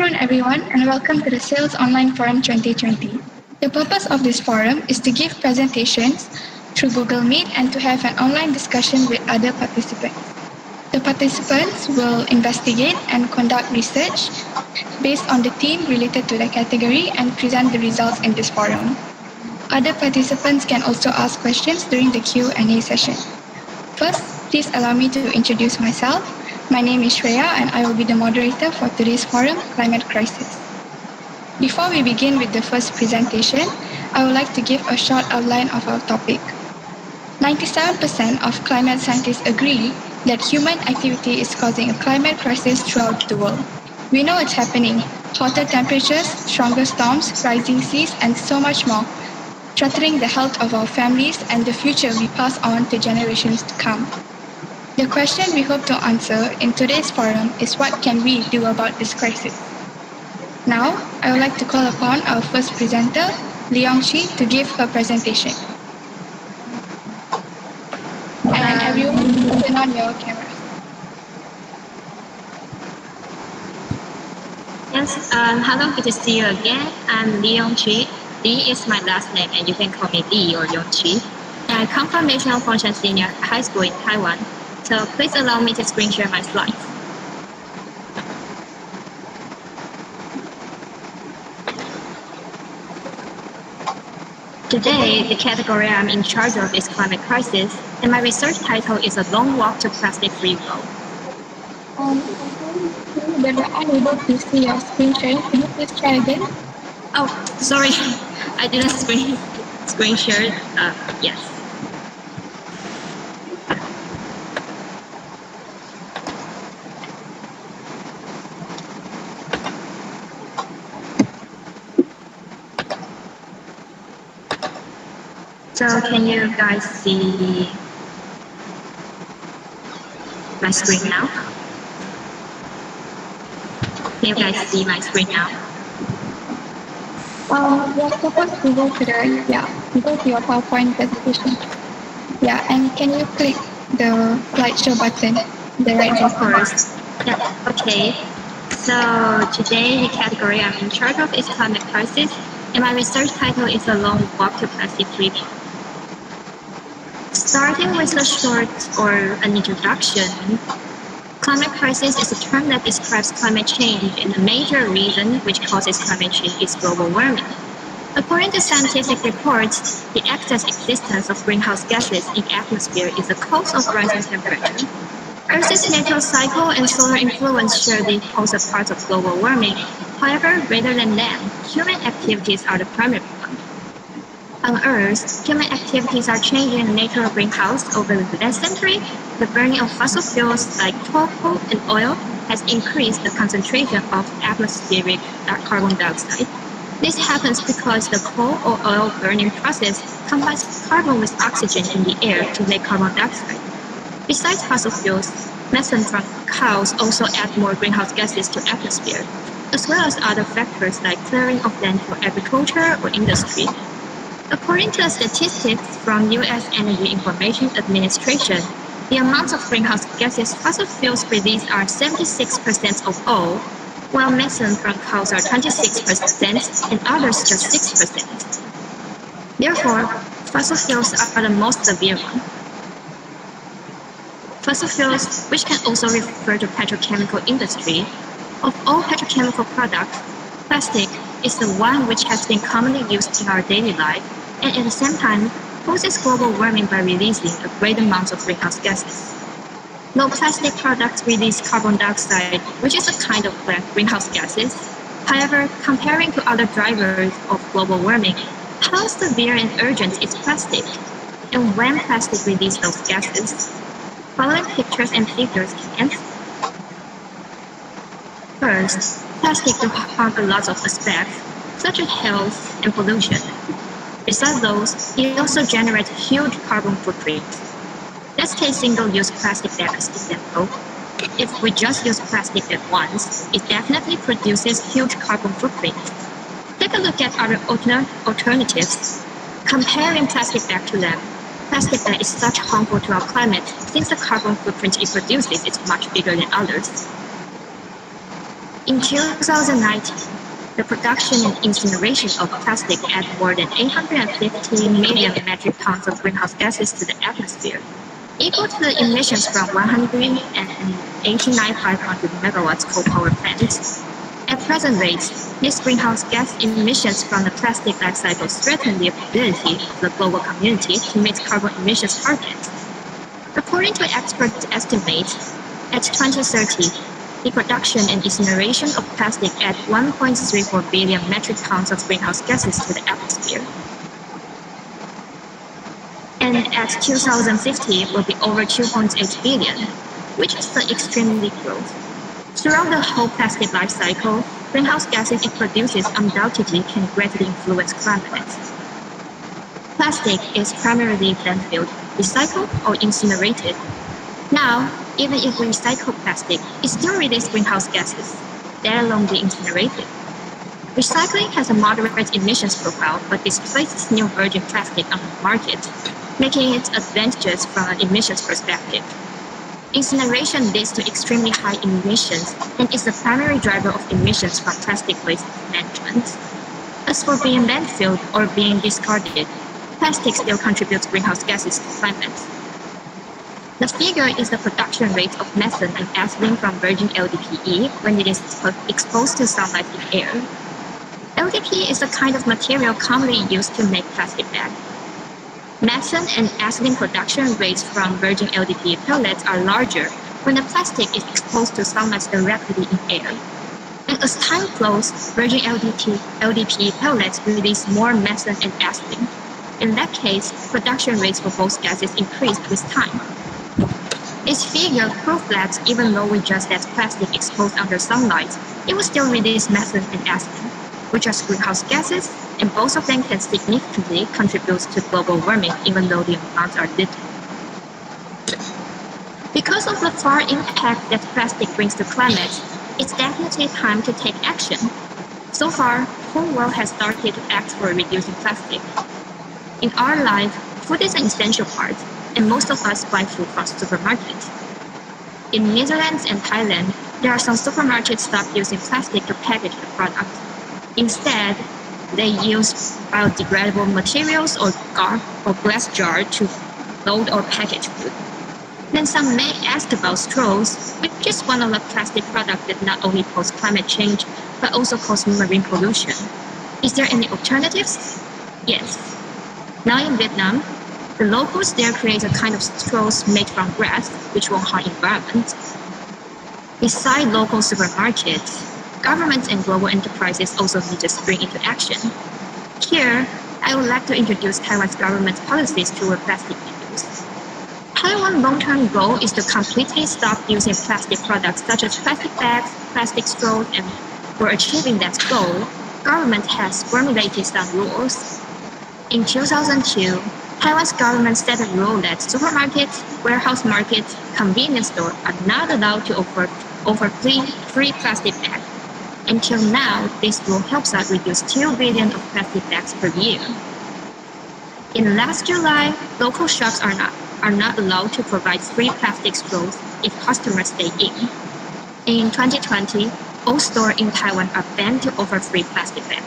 afternoon, everyone, and welcome to the SAEYLS Online Forum 2020. The purpose of this forum is to give presentations through Google Meet and to have an online discussion with other participants. The participants will investigate and conduct research based on the theme related to the category and present the results in this forum. Other participants can also ask questions during the Q&A session. First, please allow me to introduce myself. My name is Shreya and I will be the moderator for today's forum, Climate Crisis. Before we begin with the first presentation, I would like to give a short outline of our topic. 97% of climate scientists agree that human activity is causing a climate crisis throughout the world. We know it's happening: hotter temperatures, stronger storms, rising seas, and so much more, threatening the health of our families and the future we pass on to generations to come. The question we hope to answer in today's forum is what can we do about this crisis? Now, I would like to call upon our first presenter, Leong Chi, to give her presentation. And everyone, turn on your cameras. Yes, hello, good to see you again. I'm Leong Chi. Lee is my last name, and you can call me Lee or Leong Chi. I come from National Function Senior High School in Taiwan. So please allow me to screen share my slides. Today, the category I'm in charge of is climate crisis, and my research title is A Long Walk to Plastic-Free World. But we're unable to see your screen share. Can you please try again? Oh, sorry, I didn't screen share. Yes. So can you guys see my screen now? Can you guys see my screen now? We're supposed to go to your PowerPoint presentation. Yeah, and can you click the slideshow button? The right Of course. Yeah, okay. So today the category I'm in charge of is climate crisis, and my research title is A Long Walk to Plastic-Free World. Starting with a short or an introduction, climate crisis is a term that describes climate change, and the major reason which causes climate change is global warming. According to scientific reports, the excess existence of greenhouse gases in the atmosphere is the cause of rising temperature. Earth's natural cycle and solar influence share the opposite parts of global warming. However, rather than land, human activities are the primary one. On Earth, human activities are changing the nature of greenhouse. Over the last century, the burning of fossil fuels like coal and oil has increased the concentration of atmospheric carbon dioxide. This happens because the coal or oil burning process combines carbon with oxygen in the air to make carbon dioxide. Besides fossil fuels, methane from cows also add more greenhouse gases to the atmosphere, as well as other factors like clearing of land for agriculture or industry. According to the statistics from U.S. Energy Information Administration, the amounts of greenhouse gases fossil fuels release are 76% of all, while methane from cows are 26% and others just 6%. Therefore, fossil fuels are the most severe one. Fossil fuels, which can also refer to petrochemical industry, of all petrochemical products, plastic is the one which has been commonly used in our daily life, and at the same time causes global warming by releasing a great amount of greenhouse gases. No plastic products release carbon dioxide, which is a kind of greenhouse gases. However, comparing to other drivers of global warming, how severe and urgent is plastic? And when plastic releases those gases? Following pictures and figures can answer. First, plastic will harm a lot of aspects, such as health and pollution. Besides those, it also generates huge carbon footprint. Let's take single-use plastic bag as example. If we just use plastic bag once, it definitely produces huge carbon footprint. Take a look at other alternatives. Comparing plastic bag to them, plastic bag is such harmful to our climate since the carbon footprint it produces is much bigger than others. In 2019, the production and incineration of plastic add more than 850 million metric tons of greenhouse gases to the atmosphere, equal to the emissions from 189,500 megawatts coal power plants. At present rates, these greenhouse gas emissions from the plastic life cycle threaten the ability of the global community to meet carbon emissions targets. According to expert estimates, at 2030, the production and incineration of plastic add 1.34 billion metric tons of greenhouse gases to the atmosphere. And at 2050 will be over 2.8 billion, which is the extreme growth. Throughout the whole plastic life cycle, greenhouse gases it produces undoubtedly can greatly influence climate. Plastic is primarily landfilled, recycled, or incinerated. Now, even if we recycle plastic, it still releases greenhouse gases, let alone be incinerated. Recycling has a moderate emissions profile but displaces new virgin plastic on the market, making it advantageous from an emissions perspective. Incineration leads to extremely high emissions and is the primary driver of emissions from plastic waste management. As for being landfilled or being discarded, plastic still contributes greenhouse gases to climate. The figure is the production rate of methane and ethylene from virgin LDPE when it is exposed to sunlight in air. LDPE is a kind of material commonly used to make plastic bags. Methane and ethylene production rates from virgin LDPE pellets are larger when the plastic is exposed to sunlight directly in air. And as time flows, virgin LDPE pellets release more methane and ethylene. In that case, production rates for both gases increase with time. This figure proves that even though we just let plastic exposed under sunlight, it will still release methane and ethylene, which are greenhouse gases, and both of them can significantly contribute to global warming even though the amounts are little. Because of the far impact that plastic brings to climate, it's definitely time to take action. So far, the whole world has started to act for reducing plastic. In our life, food is an essential part, and most of us buy food from supermarkets. In Netherlands and Thailand, there are some supermarkets stopped using plastic to package the product. Instead, they use biodegradable materials or glass jar to load or package food. Then some may ask about straws, which is one of the plastic products that not only cause climate change, but also cause marine pollution. Is there any alternatives? Yes. Now in Vietnam, the locals there create a kind of straws made from grass, which won't harm the environment. Besides local supermarkets, governments and global enterprises also need to spring into action. Here, I would like to introduce Taiwan's government's policies toward plastic use. Taiwan's long-term goal is to completely stop using plastic products such as plastic bags, plastic straws, and for achieving that goal, government has formulated some rules. In 2002, Taiwan's government set a rule that supermarkets, warehouse markets, convenience stores are not allowed to offer free plastic bags. Until now, this rule helps us reduce 2 billion of plastic bags per year. In last July, local shops are not allowed to provide free plastic straws if customers stay in. In 2020, all stores in Taiwan are banned to offer free plastic bags.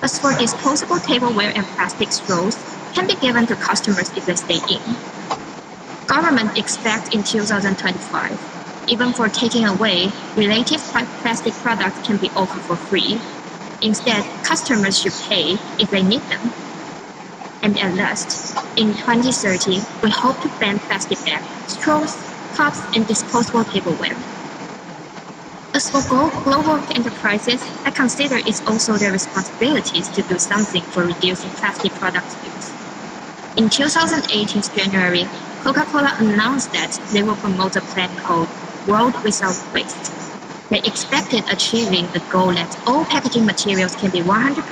As for disposable tableware and plastic straws, can be given to customers if they stay in. Government expects in 2025, even for taking away, related plastic products can be offered for free. Instead, customers should pay if they need them. And at last, in 2030, we hope to ban plastic bags, straws, cups, and disposable tableware. As for global enterprises, I consider it's also their responsibilities to do something for reducing plastic product use. In 2018's January, Coca-Cola announced that they will promote a plan called World Without Waste. They expected achieving the goal that all packaging materials can be 100%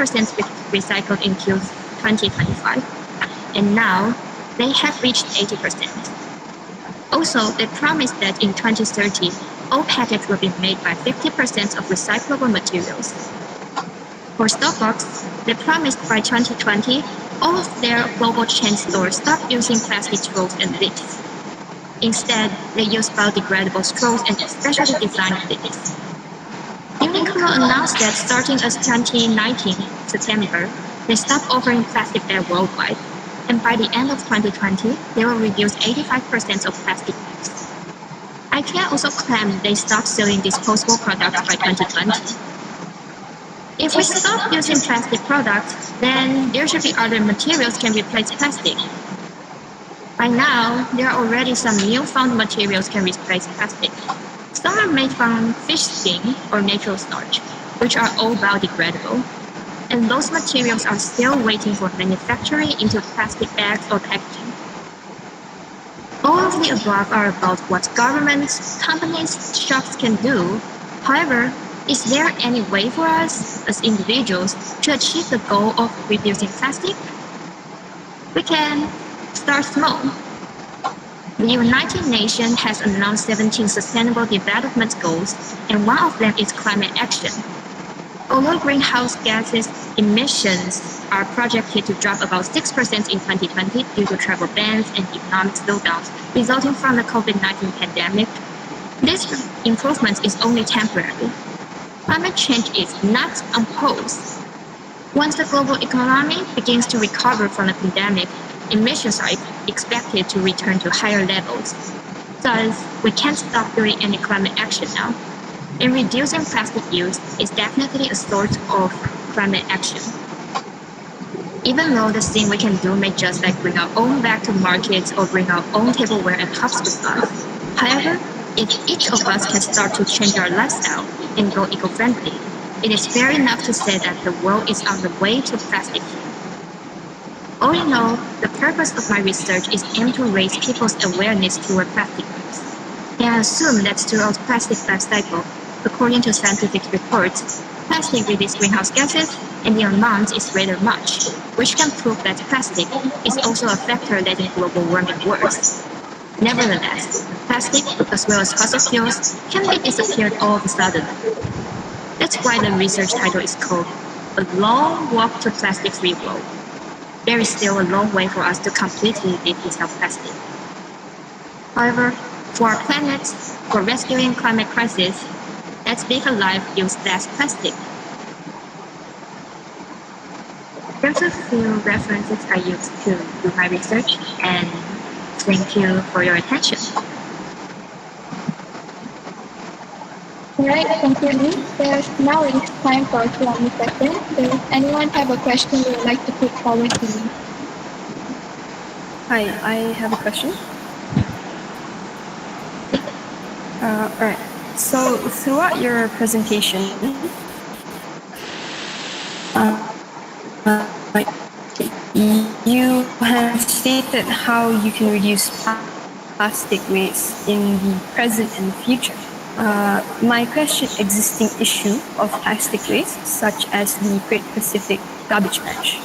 recycled in 2025, and now they have reached 80%. Also, they promised that in 2030, all packets will be made by 50% of recyclable materials. For Starbucks, they promised by 2020, all of their global chain stores stop using plastic straws and lids. Instead, they use biodegradable straws and specially designed lids. Uniqlo announced that starting as 2019 September, they stopped offering plastic bag worldwide, and by the end of 2020, they will reduce 85% of plastic bags. IKEA also claimed they stopped selling disposable products by 2020. If we stop using plastic products, then there should be other materials can replace plastic. By now, there are already some newfound materials can replace plastic. Some are made from fish skin or natural starch, which are all biodegradable. And those materials are still waiting for manufacturing into plastic bags or packaging. All of the above are about what governments, companies, shops can do. However, is there any way for us, as individuals, to achieve the goal of reducing plastic? We can start small. The United Nations has announced 17 Sustainable Development Goals, and one of them is climate action. Although greenhouse gases emissions are projected to drop about 6% in 2020 due to travel bans and economic slowdowns resulting from the COVID-19 pandemic, this improvement is only temporary. Climate change is not on pause. Once the global economy begins to recover from the pandemic, emissions are expected to return to higher levels. Thus, we can't stop doing any climate action now. And reducing plastic use is definitely a sort of climate action. Even though the thing we can do may just like bring our own bag to markets or bring our own tableware and cups with us. However, if each of us can start to change our lifestyle and go eco-friendly, it is fair enough to say that the world is on the way to plastic free. All in all, the purpose of my research is aimed to raise people's awareness toward plastic waste. And I assume that throughout plastic life cycle, according to scientific reports, plastic releases greenhouse gases, and the amount is rather much, which can prove that plastic is also a factor letting global warming worse. Nevertheless, plastic, as well as fossil fuels, can be disappeared all of a sudden. That's why the research title is called A Long Walk to Plastic-Free World. There is still a long way for us to completely live without plastic. However, for our planet, for rescuing climate crisis, let's live a life use less plastic. There's a few references I used to do my research, and thank you for your attention. Alright, thank you, Lee. Now it's time for a Q&A session. Does anyone have a question they would like to put forward to me? Hi, I have a question. Alright, so throughout your presentation, you have stated how you can reduce plastic waste in the present and the future. My question: existing issue of plastic waste, such as the Great Pacific Garbage Patch.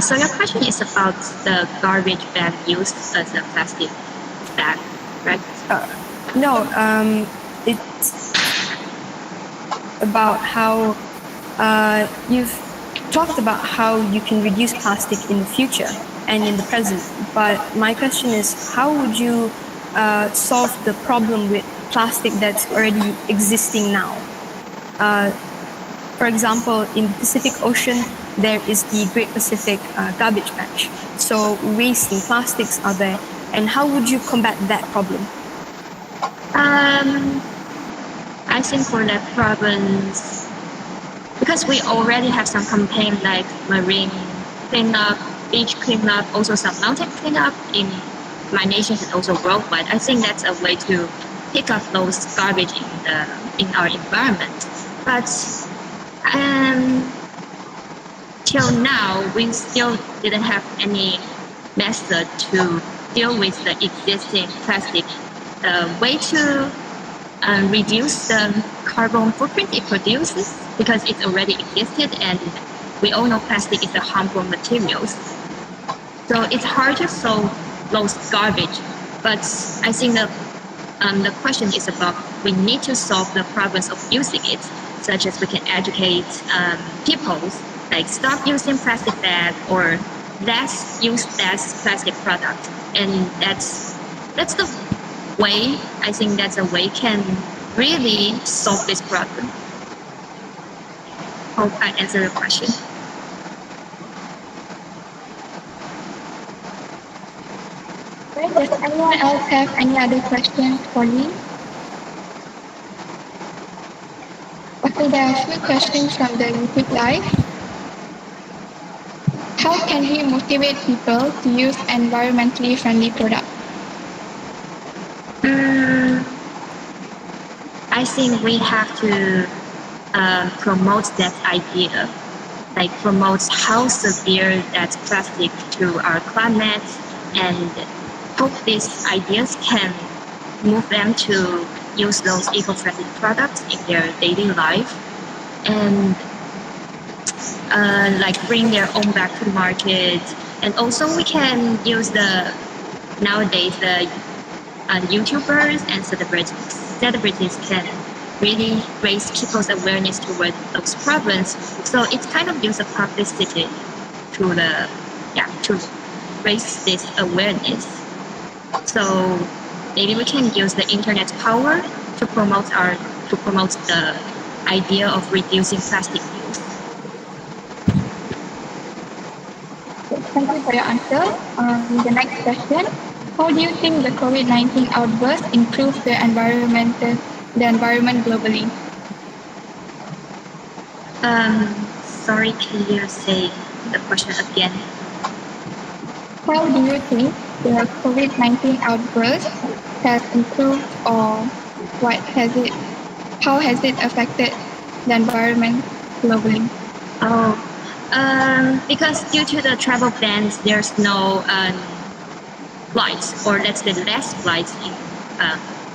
So your question is about the garbage bag used as a plastic bag, right? No, it's about how you've talked about how you can reduce plastic in the future and in the present. But my question is, how would you solve the problem with plastic that's already existing now? For example, in the Pacific Ocean, there is the Great Pacific Garbage Patch. So waste and plastics are there. And how would you combat that problem? I think for that problems, because we already have some campaign like marine cleanup, beach cleanup, also some mountain cleanup in my nation and also worldwide. I think that's a way to pick up those garbage in our environment. But till now, we still didn't have any method to deal with the existing plastic. Way to reduce the carbon footprint it produces, because it already existed, and we all know plastic is a harmful material. So it's hard to solve those garbage. But I think the question is about we need to solve the problems of using it, such as we can educate people, like stop using plastic bag or use less plastic product. And that's the way, I think that's a way can really solve this problem. Hope I answered the question. Right, does anyone else have any other questions for me? Okay, there are a few questions from the YouTube Live. How can we motivate people to use environmentally friendly products? I think we have to promote that idea, like promote how severe that's plastic to our climate, and hope these ideas can move them to use those eco-friendly products in their daily life, and like bring their own back to market. And also we can use nowadays the YouTubers and celebrities can really raise people's awareness toward those problems. So it's kind of use of publicity to raise this awareness. So maybe we can use the internet's power to promote the idea of reducing plastic use. Thank you for your answer. The next question: how do you think the COVID-19 outburst improved the environment globally? Sorry, can you say the question again? How do you think the COVID-19 outburst has improved, or how has it affected the environment globally? Because due to the travel bans, there's no flights, or let's say less flights in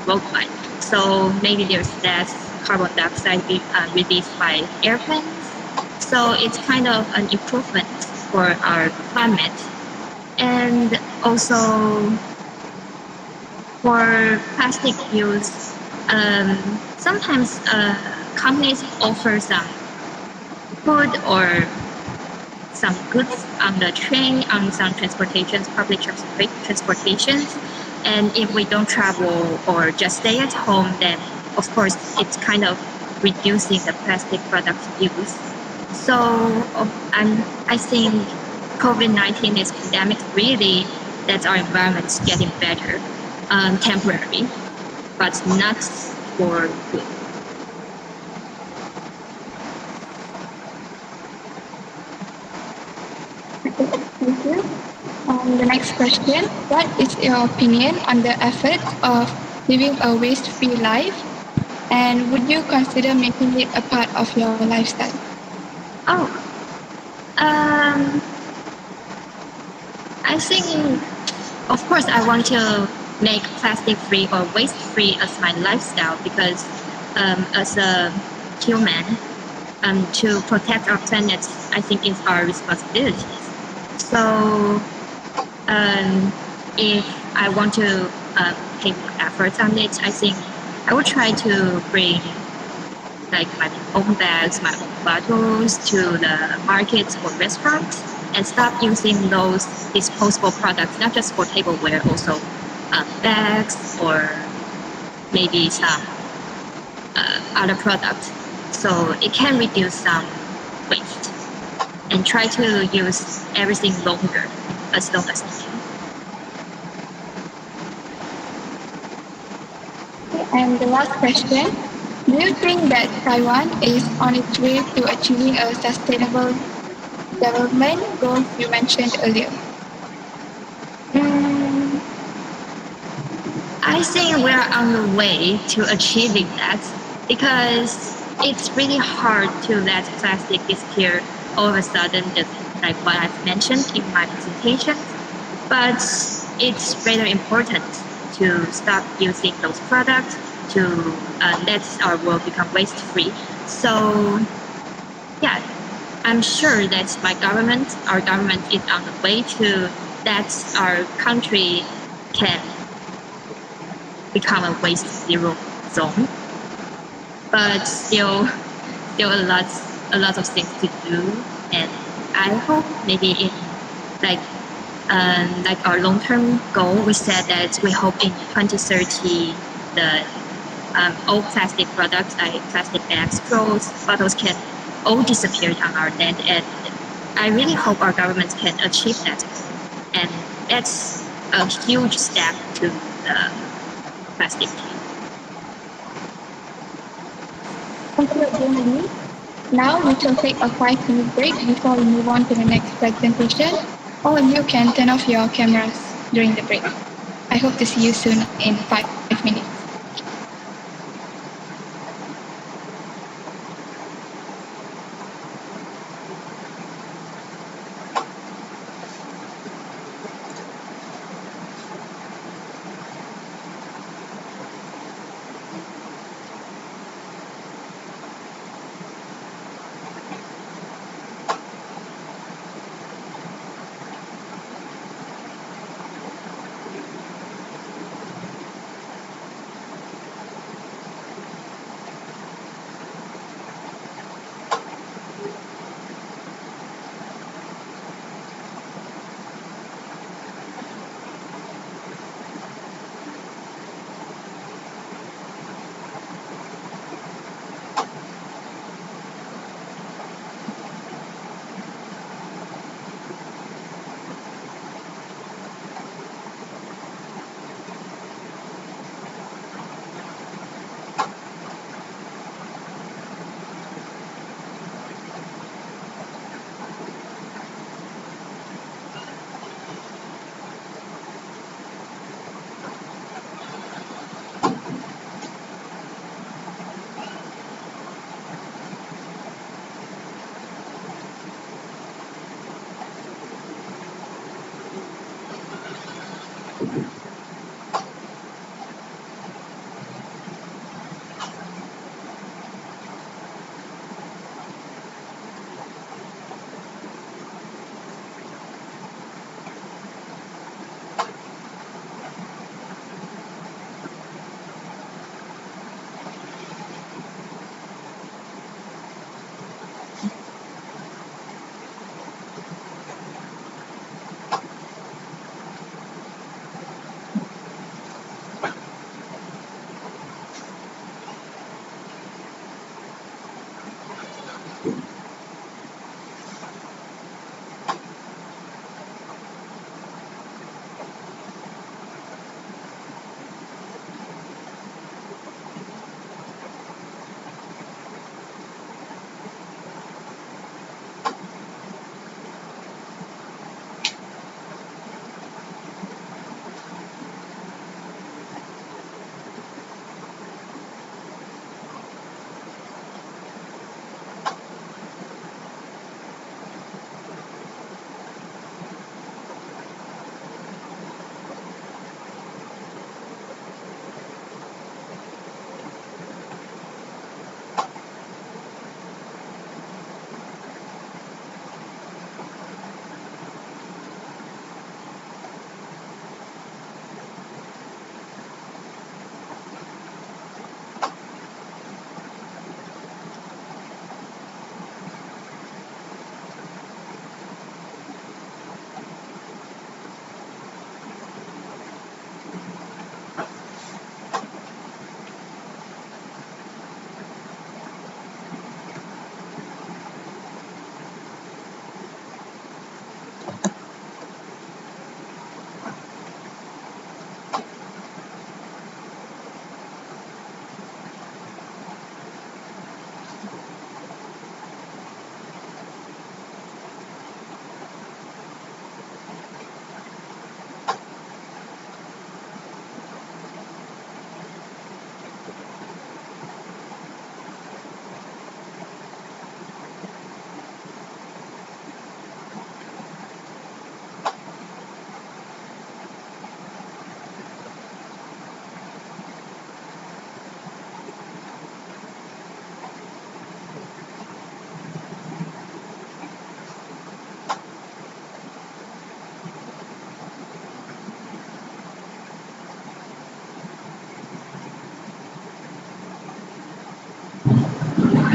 worldwide. So maybe there's less carbon dioxide released by airplanes. So it's kind of an improvement for our climate. And also for plastic use, sometimes companies offer some food or some goods on the train, on some public transportations. And if we don't travel or just stay at home, then of course it's kind of reducing the plastic product use. So I think COVID-19 is pandemic really that our environment's getting better, temporarily, but not for good. Thank you. The next question: what is your opinion on the effort of living a waste-free life, and would you consider making it a part of your lifestyle? I think, of course, I want to make plastic-free or waste-free as my lifestyle, because as a human, to protect our planet, I think is our responsibility. So if I want to take efforts on it, I think I will try to bring like my own bags, my own bottles to the markets or restaurants, and stop using those disposable products, not just for tableware, also bags or maybe some other products. So it can reduce some waste, and try to use everything longer, as long as we can. And the last question: do you think that Taiwan is on its way to achieving a sustainable development goals you mentioned earlier? I think we're on the way to achieving that, because it's really hard to let plastic disappear all of a sudden, just like what I've mentioned in my presentation. But it's rather important to stop using those products to let our world become waste-free. So, yeah, I'm sure that our government is on the way to that our country can become a waste zero zone. but still a lot of things to do, and I hope maybe in like like our long-term goal, we said that we hope in 2030 the all plastic products like plastic bags, straws, bottles can all disappear on our land, and I really hope our government can achieve that, and that's a huge step to the plastic. Thank you again, Lee. Now we shall take a 5-minute break before we move on to the next presentation. All of you can turn off your cameras during the break. I hope to see you soon in 5 minutes.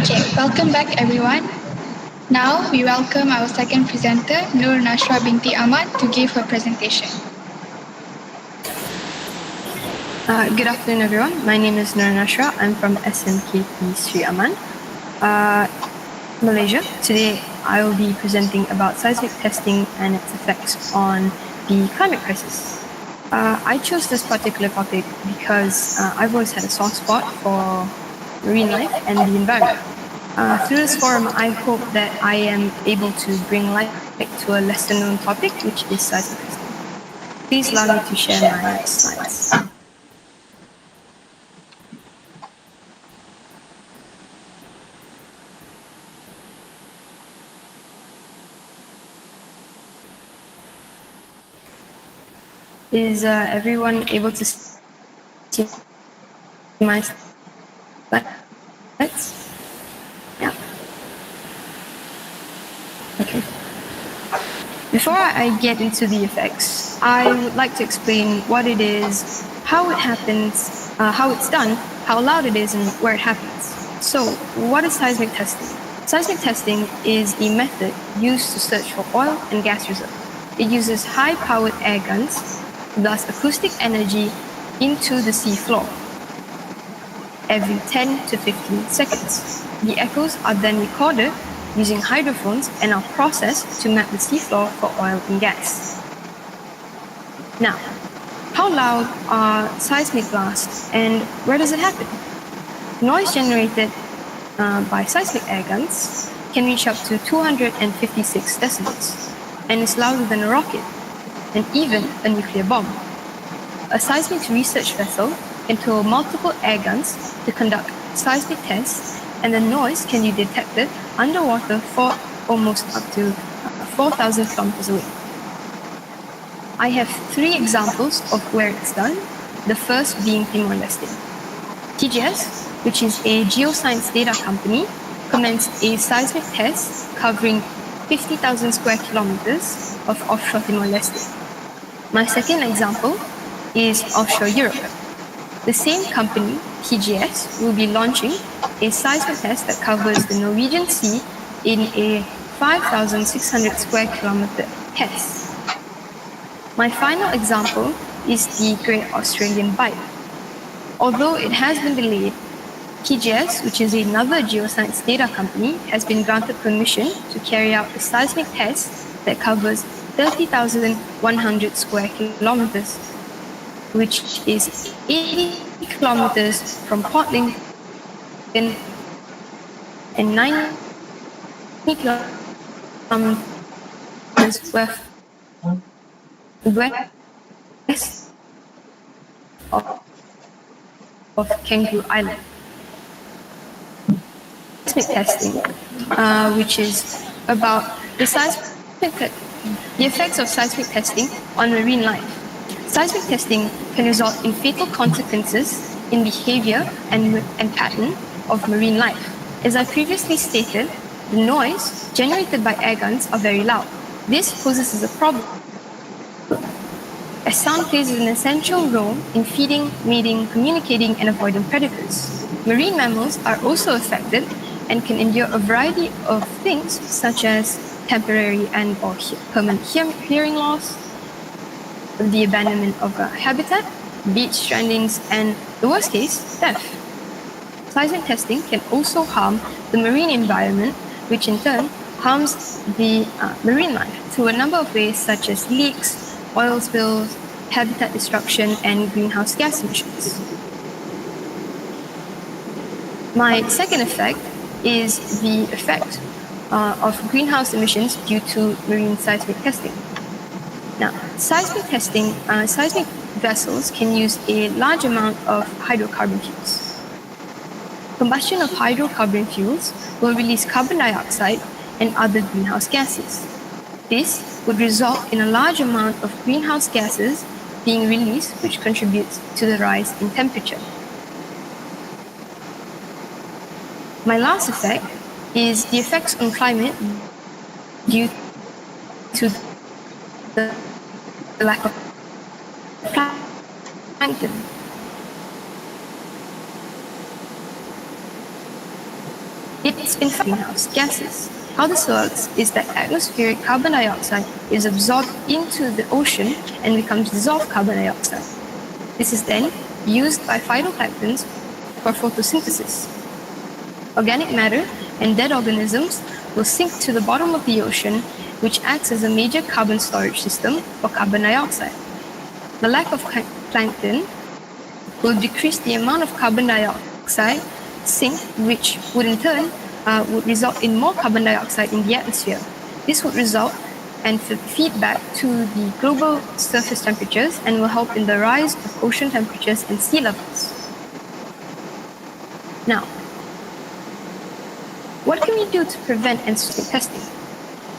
Okay, welcome back everyone. Now we welcome our second presenter, Nur Nashra binti Ahmad, to give her presentation. Good afternoon, everyone. My name is Nur Nashra. I'm from SMKP Sri Aman, Malaysia. Today, I will be presenting about seismic testing and its effects on the climate crisis. I chose this particular topic because I've always had a soft spot for marine life and the environment. Through this forum, I hope that I am able to bring light to a lesser known topic, which is seismic testing. Please allow me to share my slides. Is everyone able to see my slides? Yeah. Okay. Before I get into the effects, I would like to explain what it is, how it happens, how it's done, how loud it is, and where it happens. So, what is seismic testing? Seismic testing is a method used to search for oil and gas reserves. It uses high-powered air guns, thus acoustic energy, into the sea floor every 10 to 15 seconds. The echoes are then recorded using hydrophones and are processed to map the seafloor for oil and gas. Now, how loud are seismic blasts and where does it happen? Noise generated by seismic air guns can reach up to 256 decibels and is louder than a rocket and even a nuclear bomb. A seismic research vessel can tow multiple air guns to conduct seismic tests, and the noise can be detected underwater for almost up to 4,000 kilometers away. I have 3 examples of where it's done, the first being Timor-Leste. TGS, which is a geoscience data company, commenced a seismic test covering 50,000 square kilometers of offshore Timor-Leste. My second example is offshore Europe. The same company, TGS, will be launching a seismic test that covers the Norwegian Sea in a 5,600 square kilometer test. My final example is the Great Australian Bight. Although it has been delayed, TGS, which is another geoscience data company, has been granted permission to carry out a seismic test that covers 30,100 square kilometers, which is 80 kilometers from Port Lincoln and 90 kilometers west of Kangaroo Island. Seismic testing, which is about the effects of seismic testing on marine life. Seismic testing can result in fatal consequences in behavior and pattern of marine life. As I previously stated, the noise generated by air guns are very loud. This poses a problem, as sound plays an essential role in feeding, mating, communicating, and avoiding predators. Marine mammals are also affected and can endure a variety of things such as temporary and or permanent hearing loss, the abandonment of a habitat, beach strandings, and, the worst case, death. Seismic testing can also harm the marine environment, which in turn harms the marine life through a number of ways such as leaks, oil spills, habitat destruction, and greenhouse gas emissions. My second effect is the effect of greenhouse emissions due to marine seismic testing. Now, seismic testing, seismic vessels can use a large amount of hydrocarbon fuels. Combustion of hydrocarbon fuels will release carbon dioxide and other greenhouse gases. This would result in a large amount of greenhouse gases being released, which contributes to the rise in temperature. My last effect is the effects on climate due to the lack of plankton. It emits in greenhouse gases. How this works is that atmospheric carbon dioxide is absorbed into the ocean and becomes dissolved carbon dioxide. This is then used by phytoplanktons for photosynthesis. Organic matter and dead organisms will sink to the bottom of the ocean, which acts as a major carbon storage system for carbon dioxide. The lack of plankton will decrease the amount of carbon dioxide sink, which would in turn would result in more carbon dioxide in the atmosphere. This would result and feed back to the global surface temperatures and will help in the rise of ocean temperatures and sea levels. Now, what can we do to prevent and stop testing?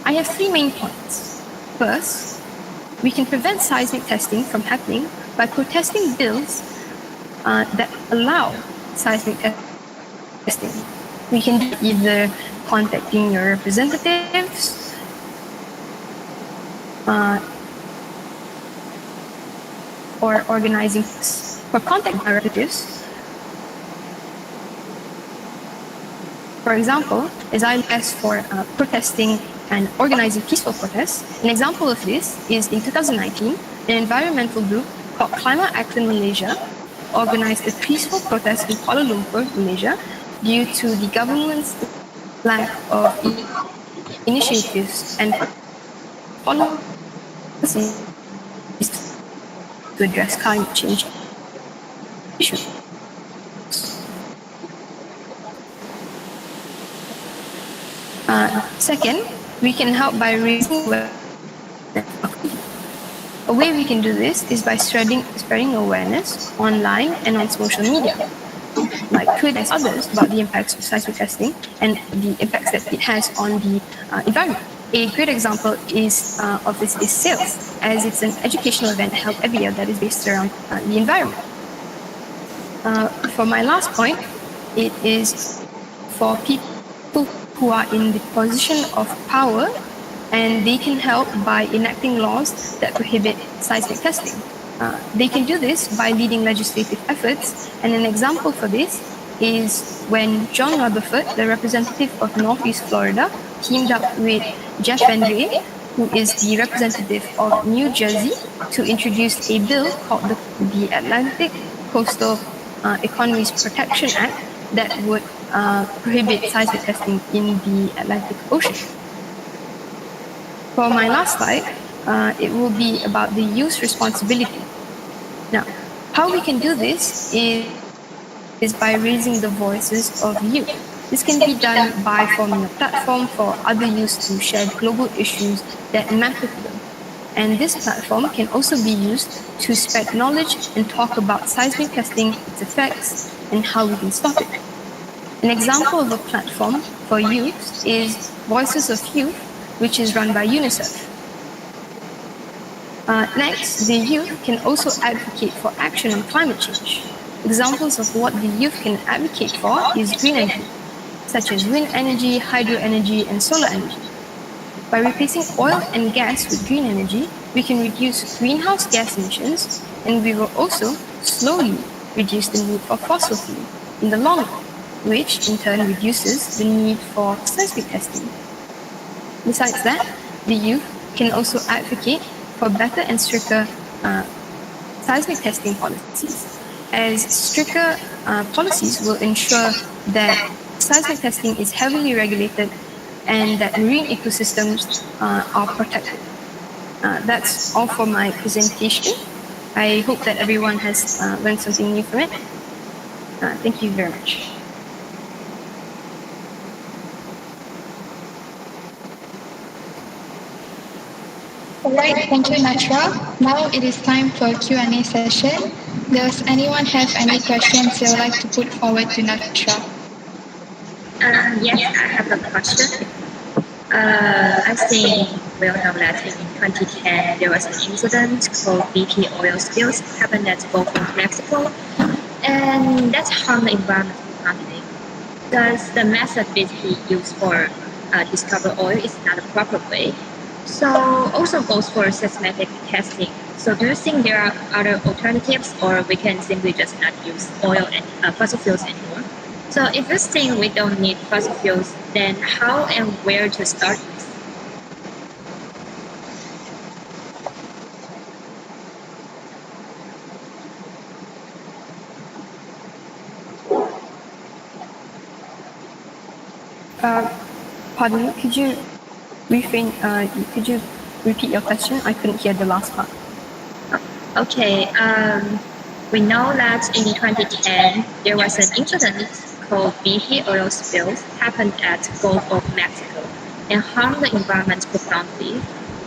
I have 3 main points. First, we can prevent seismic testing from happening by protesting bills that allow seismic testing. We can do either contacting your representatives, or organizing. For contacting our representatives, for example, SAEYLS for protesting and organizing peaceful protests. An example of this is in 2019, an environmental group called Climate Action Malaysia organized a peaceful protest in Kuala Lumpur, Malaysia, due to the government's lack of initiatives and policies to address climate change issues. Second, we can help by raising awareness. A way we can do this is by spreading awareness online and on social media, like Twitter and others, about the impacts of seismic testing and the impacts that it has on the environment. A great example of this is SAEYLS, as it's an educational event held every year that is based around the environment. For my last point, it is for people who are in the position of power, and they can help by enacting laws that prohibit seismic testing. They can do this by leading legislative efforts, and an example for this is when John Rutherford, the representative of Northeast Florida, teamed up with Jeff Van Drew, who is the representative of New Jersey, to introduce a bill called the Atlantic Coastal Economies Protection Act that would prohibit seismic testing in the Atlantic Ocean. For my last slide, it will be about the youth responsibility. Now, how we can do this is by raising the voices of youth. This can be done by forming a platform for other youths to share global issues that matter to them. And this platform can also be used to spread knowledge and talk about seismic testing, its effects, and how we can stop it. An example of a platform for youth is Voices of Youth, which is run by UNICEF. Next, the youth can also advocate for action on climate change. Examples of what the youth can advocate for is green energy, such as wind energy, hydro energy, and solar energy. By replacing oil and gas with green energy, we can reduce greenhouse gas emissions, and we will also slowly reduce the need for fossil fuel in the long run, which in turn reduces the need for seismic testing. Besides that, the youth can also advocate for better and stricter seismic testing policies, as stricter policies will ensure that seismic testing is heavily regulated and that marine ecosystems are protected. That's all for my presentation. I hope that everyone has learned something new from it. Thank you very much. Alright, thank you, Natra. Now it is time for a Q&A session. Does anyone have any questions they would like to put forward to Natra? Yes, I have a question. I think we all know that in 2010 there was an incident called BP oil spills happened at Gulf of Mexico, and that's harmed the environment economy. Thus, the method basically used for discover oil is not a proper way. So also goes for seismic testing. So do you think there are other alternatives, or we can simply just not use oil and fossil fuels anymore? So So if you think we don't need fossil fuels, then how and where to start this? Pardon me, could you could you repeat your question? I couldn't hear the last part. Okay, we know that in 2010 there was an incident called BP oil spills happened at Gulf of Mexico and harmed the environment profoundly.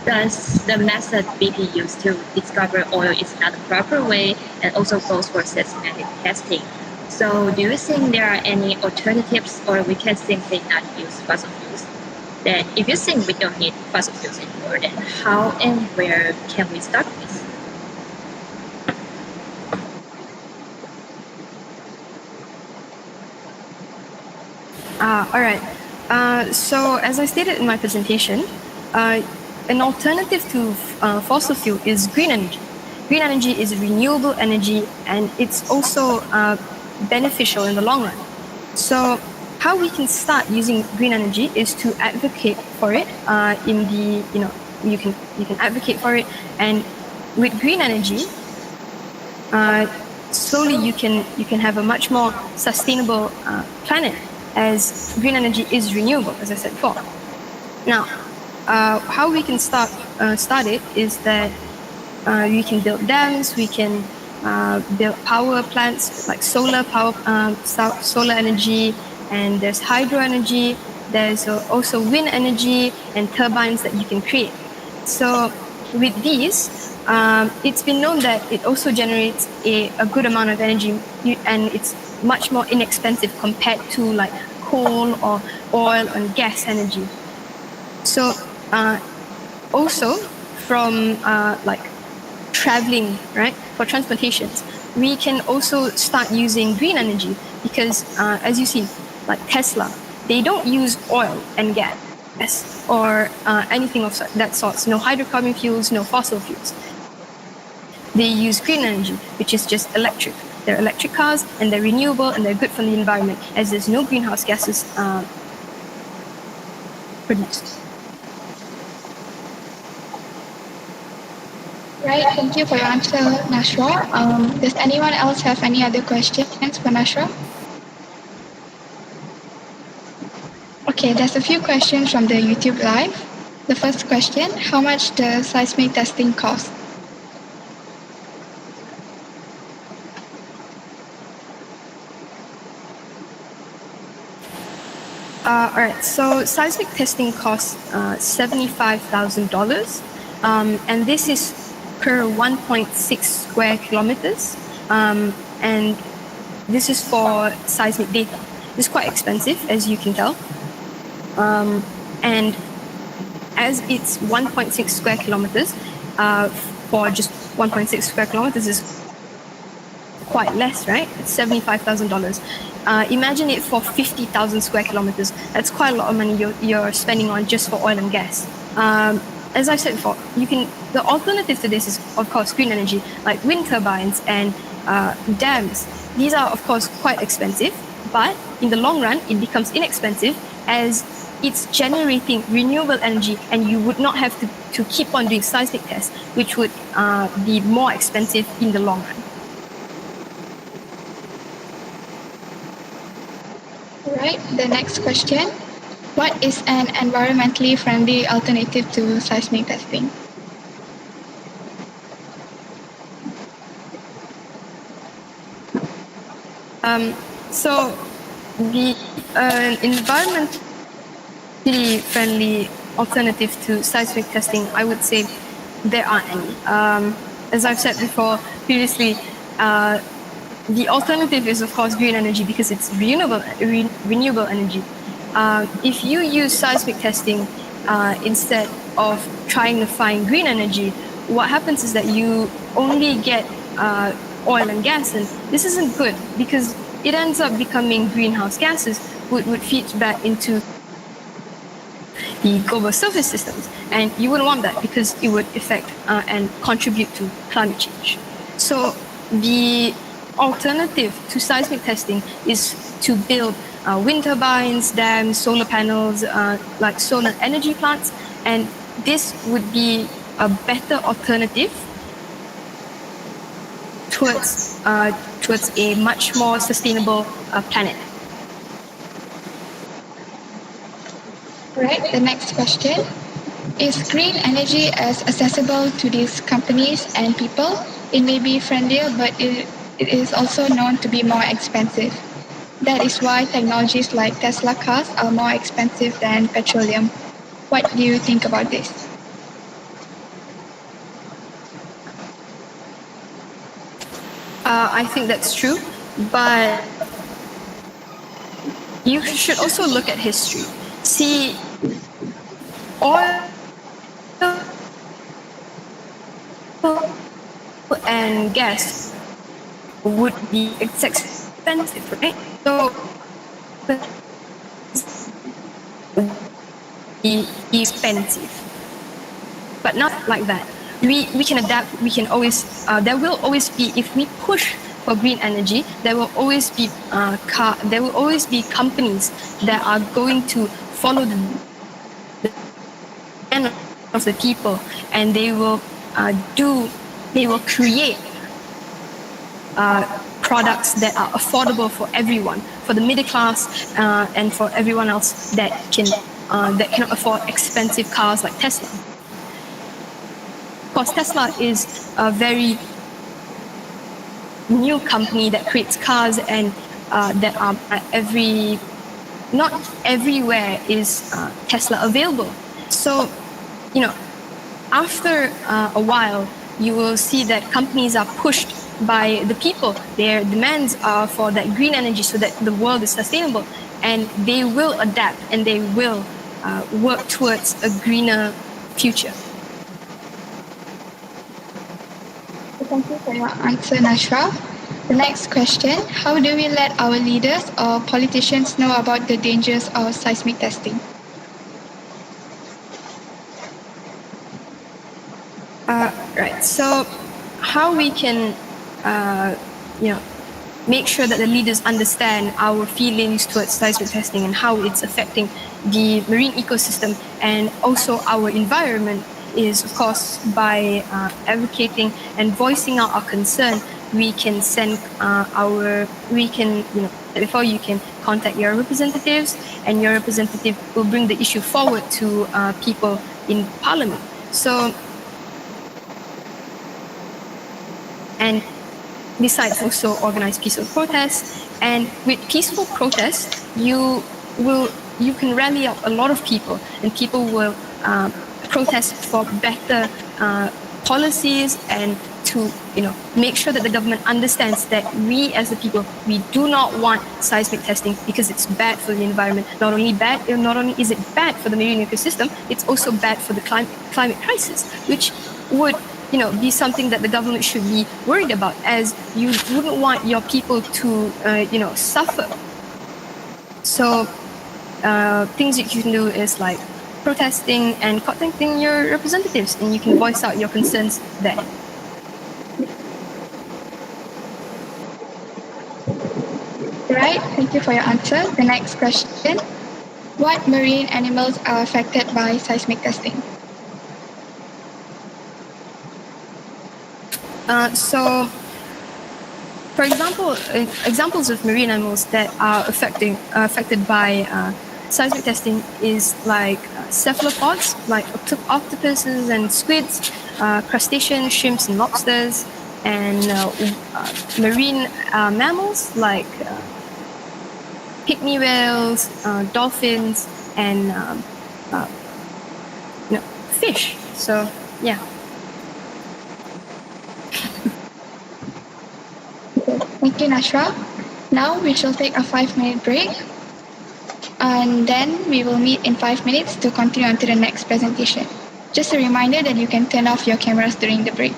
Thus, the method BP used to discover oil is not the proper way and also goes for seismic testing. So, do you think there are any alternatives, or we can simply not use fossil fuels? Then, if you think we don't need fossil fuels anymore, then how and where can we start this? All right. So as I stated in my presentation, an alternative to fossil fuel is green energy. Green energy is renewable energy, and it's also beneficial in the long run. So how we can start using green energy is to advocate for it. You can advocate for it, and with green energy, slowly you can have a much more sustainable planet, as green energy is renewable, as I said before. Now, how we can start it is that we can build dams, we can build power plants like solar power, solar energy, and there's hydro energy. There's also wind energy and turbines that you can create. So with these, it's been known that it also generates a good amount of energy, and it's much more inexpensive compared to like coal or oil and gas energy. So also from like traveling, right, for transportations, we can also start using green energy because as you see, like Tesla, they don't use oil and gas or anything of that sort. No hydrocarbon fuels, no fossil fuels. They use green energy, which is just electric. They're electric cars, and they're renewable, and they're good for the environment, as there's no greenhouse gases produced. Right, thank you for your answer, Nashra. Does anyone else have any other questions for Nashra? Okay, there's a few questions from the YouTube Live. The first question, how much does seismic testing cost? All right, so seismic testing costs $75,000, and this is per 1.6 square kilometers, and this is for seismic data. It's quite expensive, as you can tell, and as it's 1.6 square kilometers, for just 1.6 square kilometers is quite less, right? It's $75,000. Imagine it for 50,000 square kilometers. That's quite a lot of money you're spending on just for oil and gas. As I said before, the alternative to this is, of course, green energy, like wind turbines and dams. These are, of course, quite expensive, but in the long run, it becomes inexpensive as it's generating renewable energy, and you would not have to keep on doing seismic tests, which would be more expensive in the long run. Right, the next question. What is an environmentally friendly alternative to seismic testing? So the environmentally friendly alternative to seismic testing, I would say there aren't any. As I've said before previously, the alternative is, of course, green energy because it's renewable energy. If you use seismic testing instead of trying to find green energy, what happens is that you only get oil and gas, and this isn't good because it ends up becoming greenhouse gases, which would feed back into the global surface systems, and you wouldn't want that because it would affect and contribute to climate change. So the alternative to seismic testing is to build wind turbines, dams, solar panels, like solar energy plants, and this would be a better alternative towards a much more sustainable planet. Right, the next question. Is green energy as accessible to these companies and people? It may be friendlier, but it is also known to be more expensive. That is why technologies like Tesla cars are more expensive than petroleum. What do you think about this? I think that's true, but you should also look at history. See, oil and gas would be expensive, right? So be expensive, but not like that. We can adapt. We can always. There will always be, if we push for green energy, there will always be there will always be companies that are going to follow the end of the people, and they will create products that are affordable for everyone, for the middle class, and for everyone else that cannot afford expensive cars like Tesla. Of course, Tesla is a very new company that creates cars, and that are not everywhere is Tesla available. So, after a while, you will see that companies are pushed by the people. Their demands are for that green energy so that the world is sustainable, and they will adapt and they will work towards a greener future. Thank you for your answer, Nashra. The next question. How do we let our leaders or politicians know about the dangers of seismic testing? Right. So, how we can, make sure that the leaders understand our feelings towards seismic testing and how it's affecting the marine ecosystem and also our environment is, of course, by advocating and voicing out our concern. We can send before you can contact your representatives, and your representative will bring the issue forward to people in parliament. So, and besides also organize peaceful protests. And with peaceful protests, you can rally up a lot of people, and people will protest for better policies and to make sure that the government understands that we as the people, we do not want seismic testing because it's bad for the environment. Not only is it bad for the marine ecosystem, it's also bad for the climate crisis, which would be something that the government should be worried about, as you wouldn't want your people to suffer. So things that you can do is like protesting and contacting your representatives, and you can voice out your concerns there. Right, thank you for your answer. The next question. What marine animals are affected by seismic testing? So, for example, examples of marine animals that are affected by seismic testing is like cephalopods, like octopuses and squids, crustaceans, shrimps and lobsters, and marine mammals like pygmy whales, dolphins, and fish. So, yeah. Thank you, Nashra. Now we shall take a 5-minute break, and then we will meet in 5 minutes to continue on to the next presentation. Just a reminder that you can turn off your cameras during the break.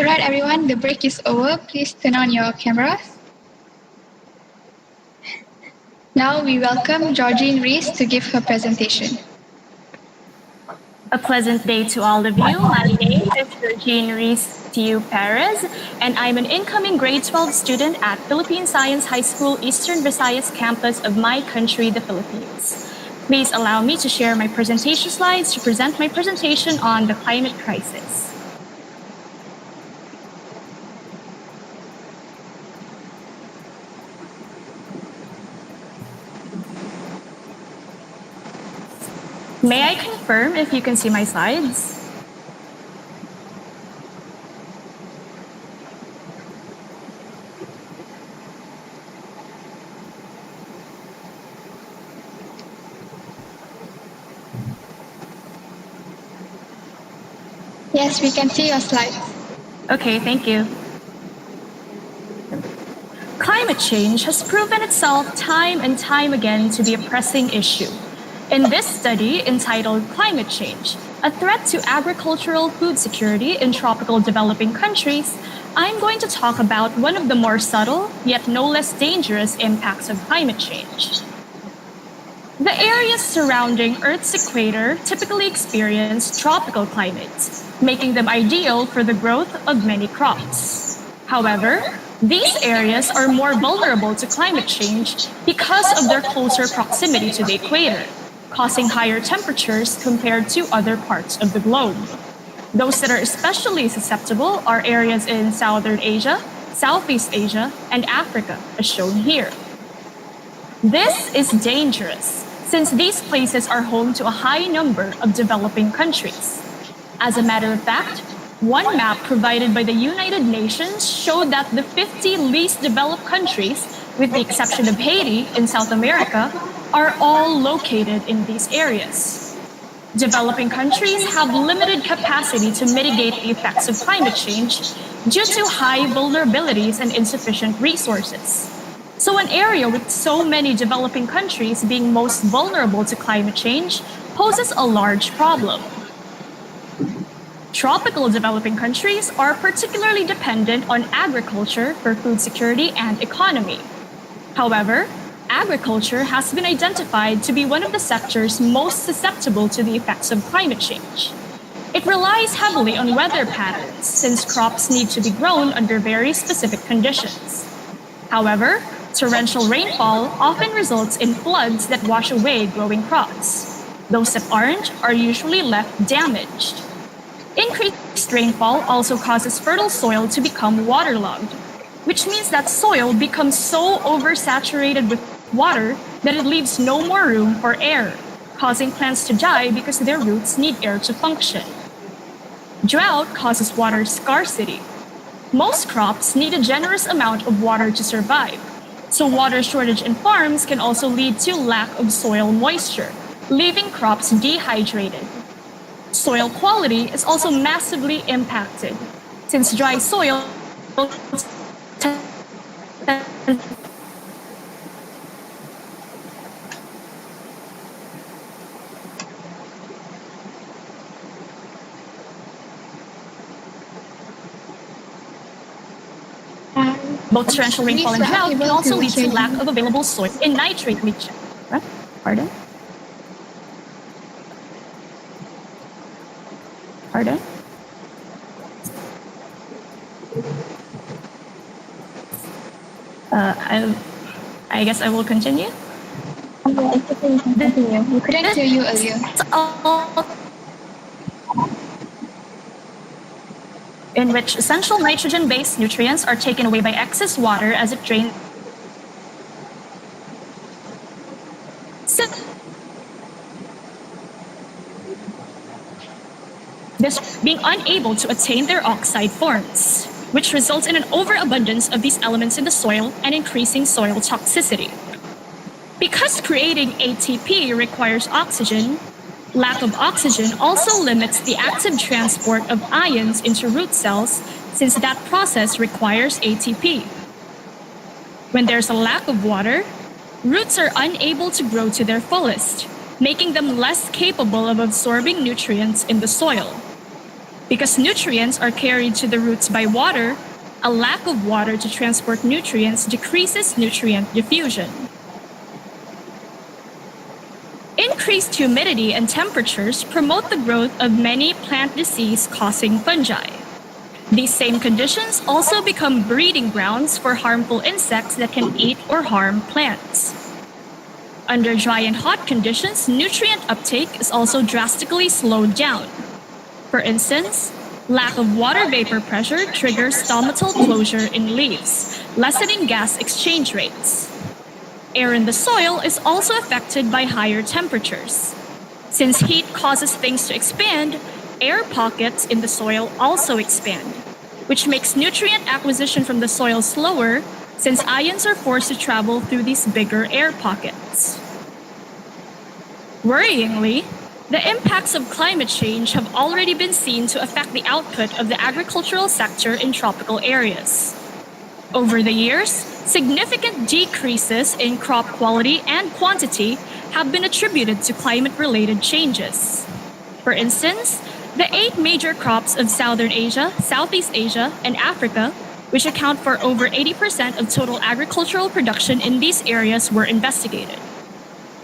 Alright everyone, the break is over. Please turn on your cameras. Now we welcome Georgine Rees to give her presentation. A pleasant day to all of you. My name is Georgine Rees Perez, and I'm an incoming grade 12 student at Philippine Science High School Eastern Visayas campus of my country, the Philippines. Please allow me to share my presentation slides to present my presentation on the climate crisis. May I confirm if you can see my slides? Yes, we can see your slides. Okay, thank you. Climate change has proven itself time and time again to be a pressing issue. In this study entitled Climate Change, a Threat to Agricultural Food Security in Tropical Developing Countries, I'm going to talk about one of the more subtle, yet no less dangerous impacts of climate change. The areas surrounding Earth's equator typically experience tropical climates, making them ideal for the growth of many crops. However, these areas are more vulnerable to climate change because of their closer proximity to the equator, causing higher temperatures compared to other parts of the globe. Those that are especially susceptible are areas in Southern Asia, Southeast Asia, and Africa, as shown here. This is dangerous, since these places are home to a high number of developing countries. As a matter of fact, one map provided by the United Nations showed that the 50 least developed countries, with the exception of Haiti in South America, are all located in these areas. Developing countries have limited capacity to mitigate the effects of climate change due to high vulnerabilities and insufficient resources. So an area with so many developing countries being most vulnerable to climate change poses a large problem. Tropical developing countries are particularly dependent on agriculture for food security and economy. However, agriculture has been identified to be one of the sectors most susceptible to the effects of climate change. It relies heavily on weather patterns, since crops need to be grown under very specific conditions. However, torrential rainfall often results in floods that wash away growing crops. Those that aren't are usually left damaged. Increased rainfall also causes fertile soil to become waterlogged, which means that soil becomes so oversaturated with water that it leaves no more room for air, causing plants to die because their roots need air to function. Drought causes water scarcity. Most crops need a generous amount of water to survive, so water shortage in farms can also lead to lack of soil moisture, leaving crops dehydrated. Soil quality is also massively impacted, since dry soil both torrential rainfall and drought can also lead to lack of available soil in nitrate leach. Pardon? Pardon? I guess I will continue. Continue. We couldn't hear you earlier. In which essential nitrogen-based nutrients are taken away by excess water as it drains. This being unable to attain their oxide forms, which results in an overabundance of these elements in the soil and increasing soil toxicity. Because creating ATP requires oxygen, lack of oxygen also limits the active transport of ions into root cells, since that process requires ATP. When there's a lack of water, roots are unable to grow to their fullest, making them less capable of absorbing nutrients in the soil. Because nutrients are carried to the roots by water, a lack of water to transport nutrients decreases nutrient diffusion. Increased humidity and temperatures promote the growth of many plant disease-causing fungi. These same conditions also become breeding grounds for harmful insects that can eat or harm plants. Under dry and hot conditions, nutrient uptake is also drastically slowed down. For instance, lack of water vapor pressure triggers stomatal closure in leaves, lessening gas exchange rates. Air in the soil is also affected by higher temperatures. Since heat causes things to expand, air pockets in the soil also expand, which makes nutrient acquisition from the soil slower since ions are forced to travel through these bigger air pockets. Worryingly, the impacts of climate change have already been seen to affect the output of the agricultural sector in tropical areas. Over the years, significant decreases in crop quality and quantity have been attributed to climate-related changes. For instance, the 8 major crops of Southern Asia, Southeast Asia, and Africa, which account for over 80% of total agricultural production in these areas, were investigated.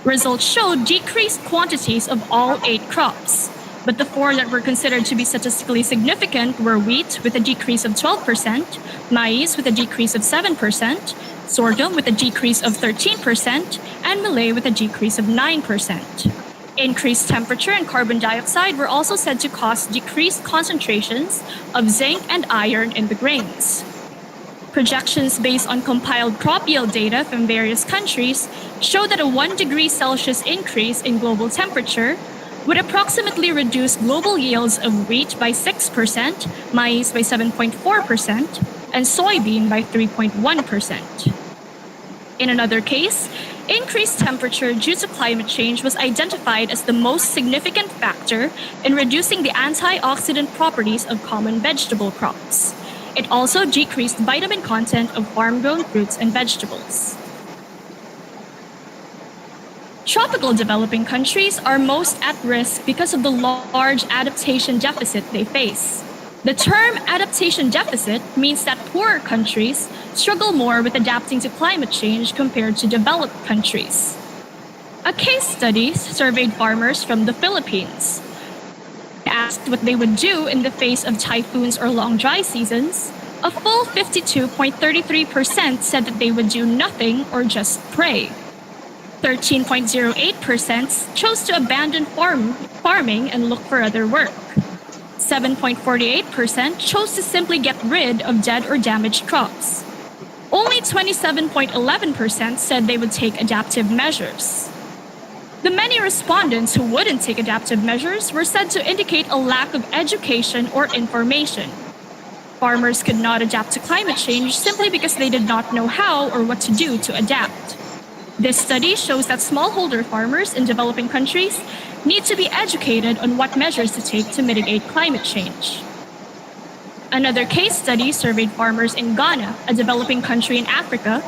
Results showed decreased quantities of all 8 crops, but the 4 that were considered to be statistically significant were wheat with a decrease of 12%, maize with a decrease of 7%, sorghum with a decrease of 13%, and millet with a decrease of 9%. Increased temperature and carbon dioxide were also said to cause decreased concentrations of zinc and iron in the grains. Projections based on compiled crop yield data from various countries show that a 1 degree Celsius increase in global temperature would approximately reduce global yields of wheat by 6%, maize by 7.4%, and soybean by 3.1%. In another case, increased temperature due to climate change was identified as the most significant factor in reducing the antioxidant properties of common vegetable crops. It also decreased vitamin content of farm-grown fruits and vegetables. Tropical developing countries are most at risk because of the large adaptation deficit they face. The term adaptation deficit means that poorer countries struggle more with adapting to climate change compared to developed countries. A case study surveyed farmers from the Philippines. Asked what they would do in the face of typhoons or long dry seasons, a full 52.33% said that they would do nothing or just pray. 13.08% chose to abandon farming and look for other work. 7.48% chose to simply get rid of dead or damaged crops. Only 27.11% said they would take adaptive measures. The many respondents who wouldn't take adaptive measures were said to indicate a lack of education or information. Farmers could not adapt to climate change simply because they did not know how or what to do to adapt. This study shows that smallholder farmers in developing countries need to be educated on what measures to take to mitigate climate change. Another case study surveyed farmers in Ghana, a developing country in Africa,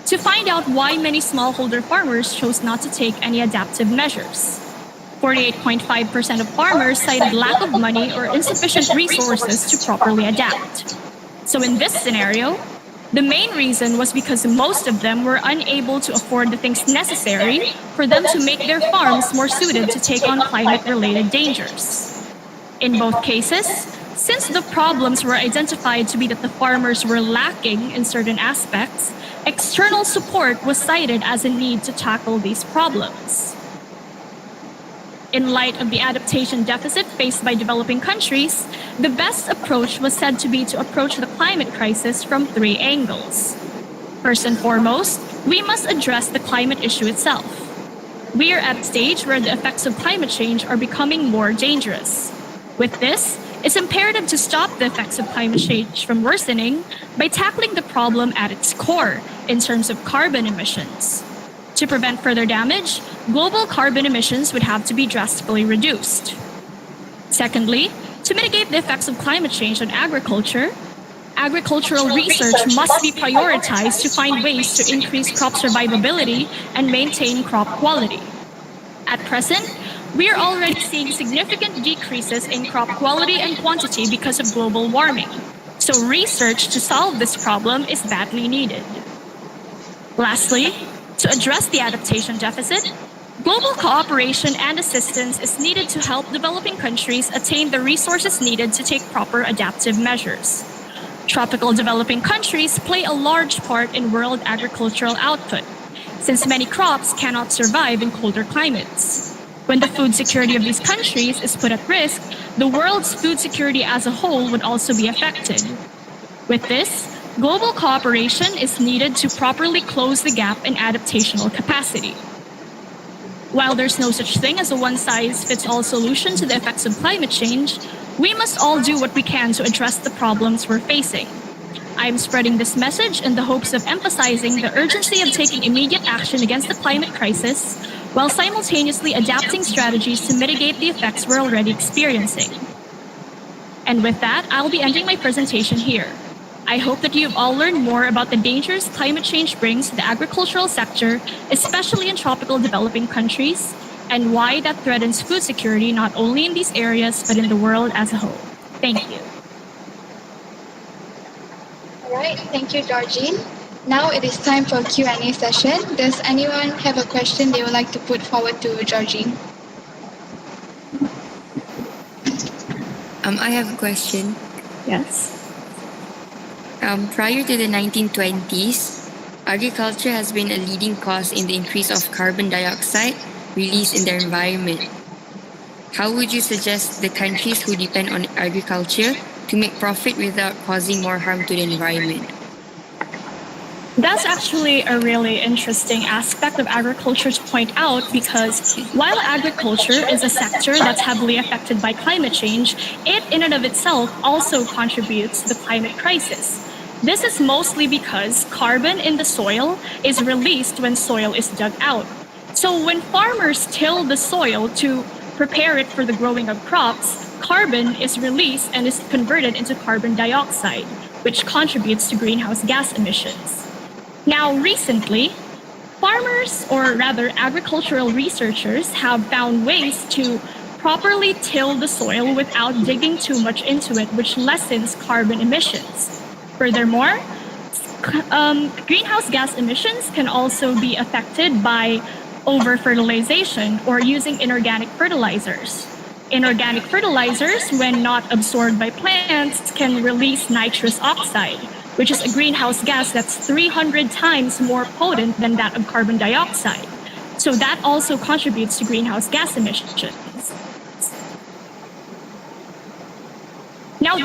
to find out why many smallholder farmers chose not to take any adaptive measures. 48.5% of farmers cited lack of money or insufficient resources to properly adapt. So in this scenario, the main reason was because most of them were unable to afford the things necessary for them to make their farms more suited to take on climate-related dangers. In both cases, since the problems were identified to be that the farmers were lacking in certain aspects, external support was cited as a need to tackle these problems. In light of the adaptation deficit faced by developing countries, the best approach was said to be to approach the climate crisis from 3 angles. First and foremost, we must address the climate issue itself. We are at a stage where the effects of climate change are becoming more dangerous. With this, it's imperative to stop the effects of climate change from worsening by tackling the problem at its core in terms of carbon emissions. To prevent further damage, global carbon emissions would have to be drastically reduced. Secondly, to mitigate the effects of climate change on agriculture, agricultural research must be prioritized to find ways to increase crop survivability and maintain crop quality. At present, We are already seeing significant decreases in crop quality and quantity because of global warming. So research to solve this problem is badly needed. Lastly, to address the adaptation deficit, global cooperation and assistance is needed to help developing countries attain the resources needed to take proper adaptive measures. Tropical developing countries play a large part in world agricultural output, since many crops cannot survive in colder climates. When the food security of these countries is put at risk, the world's food security as a whole would also be affected. With this, global cooperation is needed to properly close the gap in adaptational capacity. While there's no such thing as a one-size-fits-all solution to the effects of climate change, we must all do what we can to address the problems we're facing. I am spreading this message in the hopes of emphasizing the urgency of taking immediate action against the climate crisis, while simultaneously adapting strategies to mitigate the effects we're already experiencing. And with that, I'll be ending my presentation here. I hope that you've all learned more about the dangers climate change brings to the agricultural sector, especially in tropical developing countries, and why that threatens food security not only in these areas, but in the world as a whole. Thank you. All right, thank you, Georgine. Now it is time for Q&A session. Does anyone have a question they would like to put forward to Georgine? I have a question. Yes. Prior to the 1920s, agriculture has been a leading cause in the increase of carbon dioxide released in the environment. How would you suggest the countries who depend on agriculture to make profit without causing more harm to the environment? That's actually a really interesting aspect of agriculture to point out, because while agriculture is a sector that's heavily affected by climate change, it in and of itself also contributes to the climate crisis. This is mostly because carbon in the soil is released when soil is dug out. So when farmers till the soil to prepare it for the growing of crops, carbon is released and is converted into carbon dioxide, which contributes to greenhouse gas emissions. Now, recently, farmers, or rather agricultural researchers, have found ways to properly till the soil without digging too much into it, which lessens carbon emissions. Furthermore, greenhouse gas emissions can also be affected by over-fertilization or using inorganic fertilizers. Inorganic fertilizers, when not absorbed by plants, can release nitrous oxide, which is a greenhouse gas that's 300 times more potent than that of carbon dioxide. So that also contributes to greenhouse gas emissions. Now,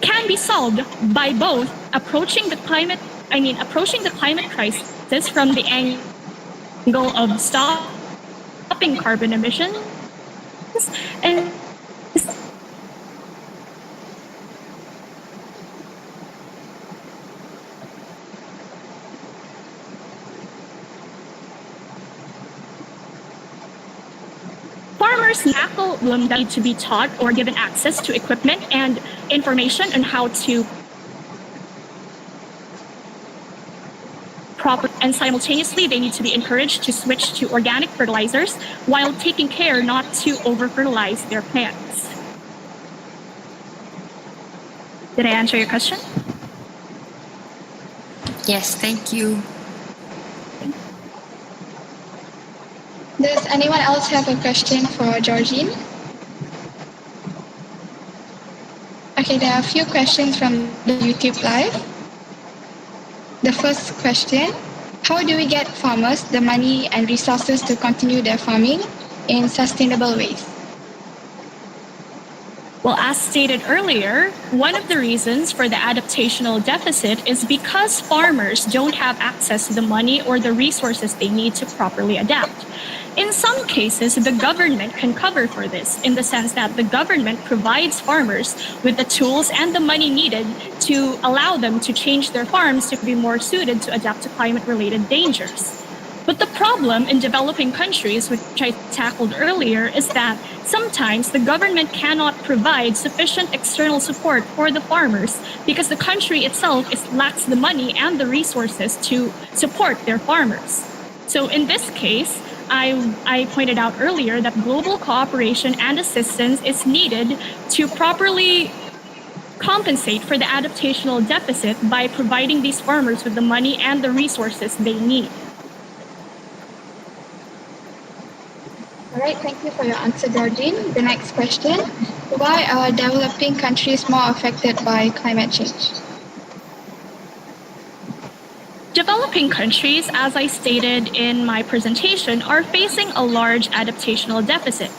can be solved by both approaching the climate crisis from the angle of stopping carbon emissions and farmers tackle them that need to be taught or given access to equipment and information on how to and simultaneously they need to be encouraged to switch to organic fertilizers while taking care not to over-fertilize their plants. Did I answer your question? Yes, thank you. Does anyone else have a question for Georgine? Okay, there are a few questions from the YouTube Live. The first question, how do we get farmers the money and resources to continue their farming in sustainable ways? Well, as stated earlier, one of the reasons for the adaptational deficit is because farmers don't have access to the money or the resources they need to properly adapt. In some cases, the government can cover for this, in the sense that the government provides farmers with the tools and the money needed to allow them to change their farms to be more suited to adapt to climate-related dangers. But the problem in developing countries, which I tackled earlier, is that sometimes the government cannot provide sufficient external support for the farmers because the country itself lacks the money and the resources to support their farmers. So in this case, I pointed out earlier that global cooperation and assistance is needed to properly compensate for the adaptational deficit by providing these farmers with the money and the resources they need. All right, thank you for your answer, Georgine. The next question, why are developing countries more affected by climate change? Developing countries, as I stated in my presentation, are facing a large adaptational deficit.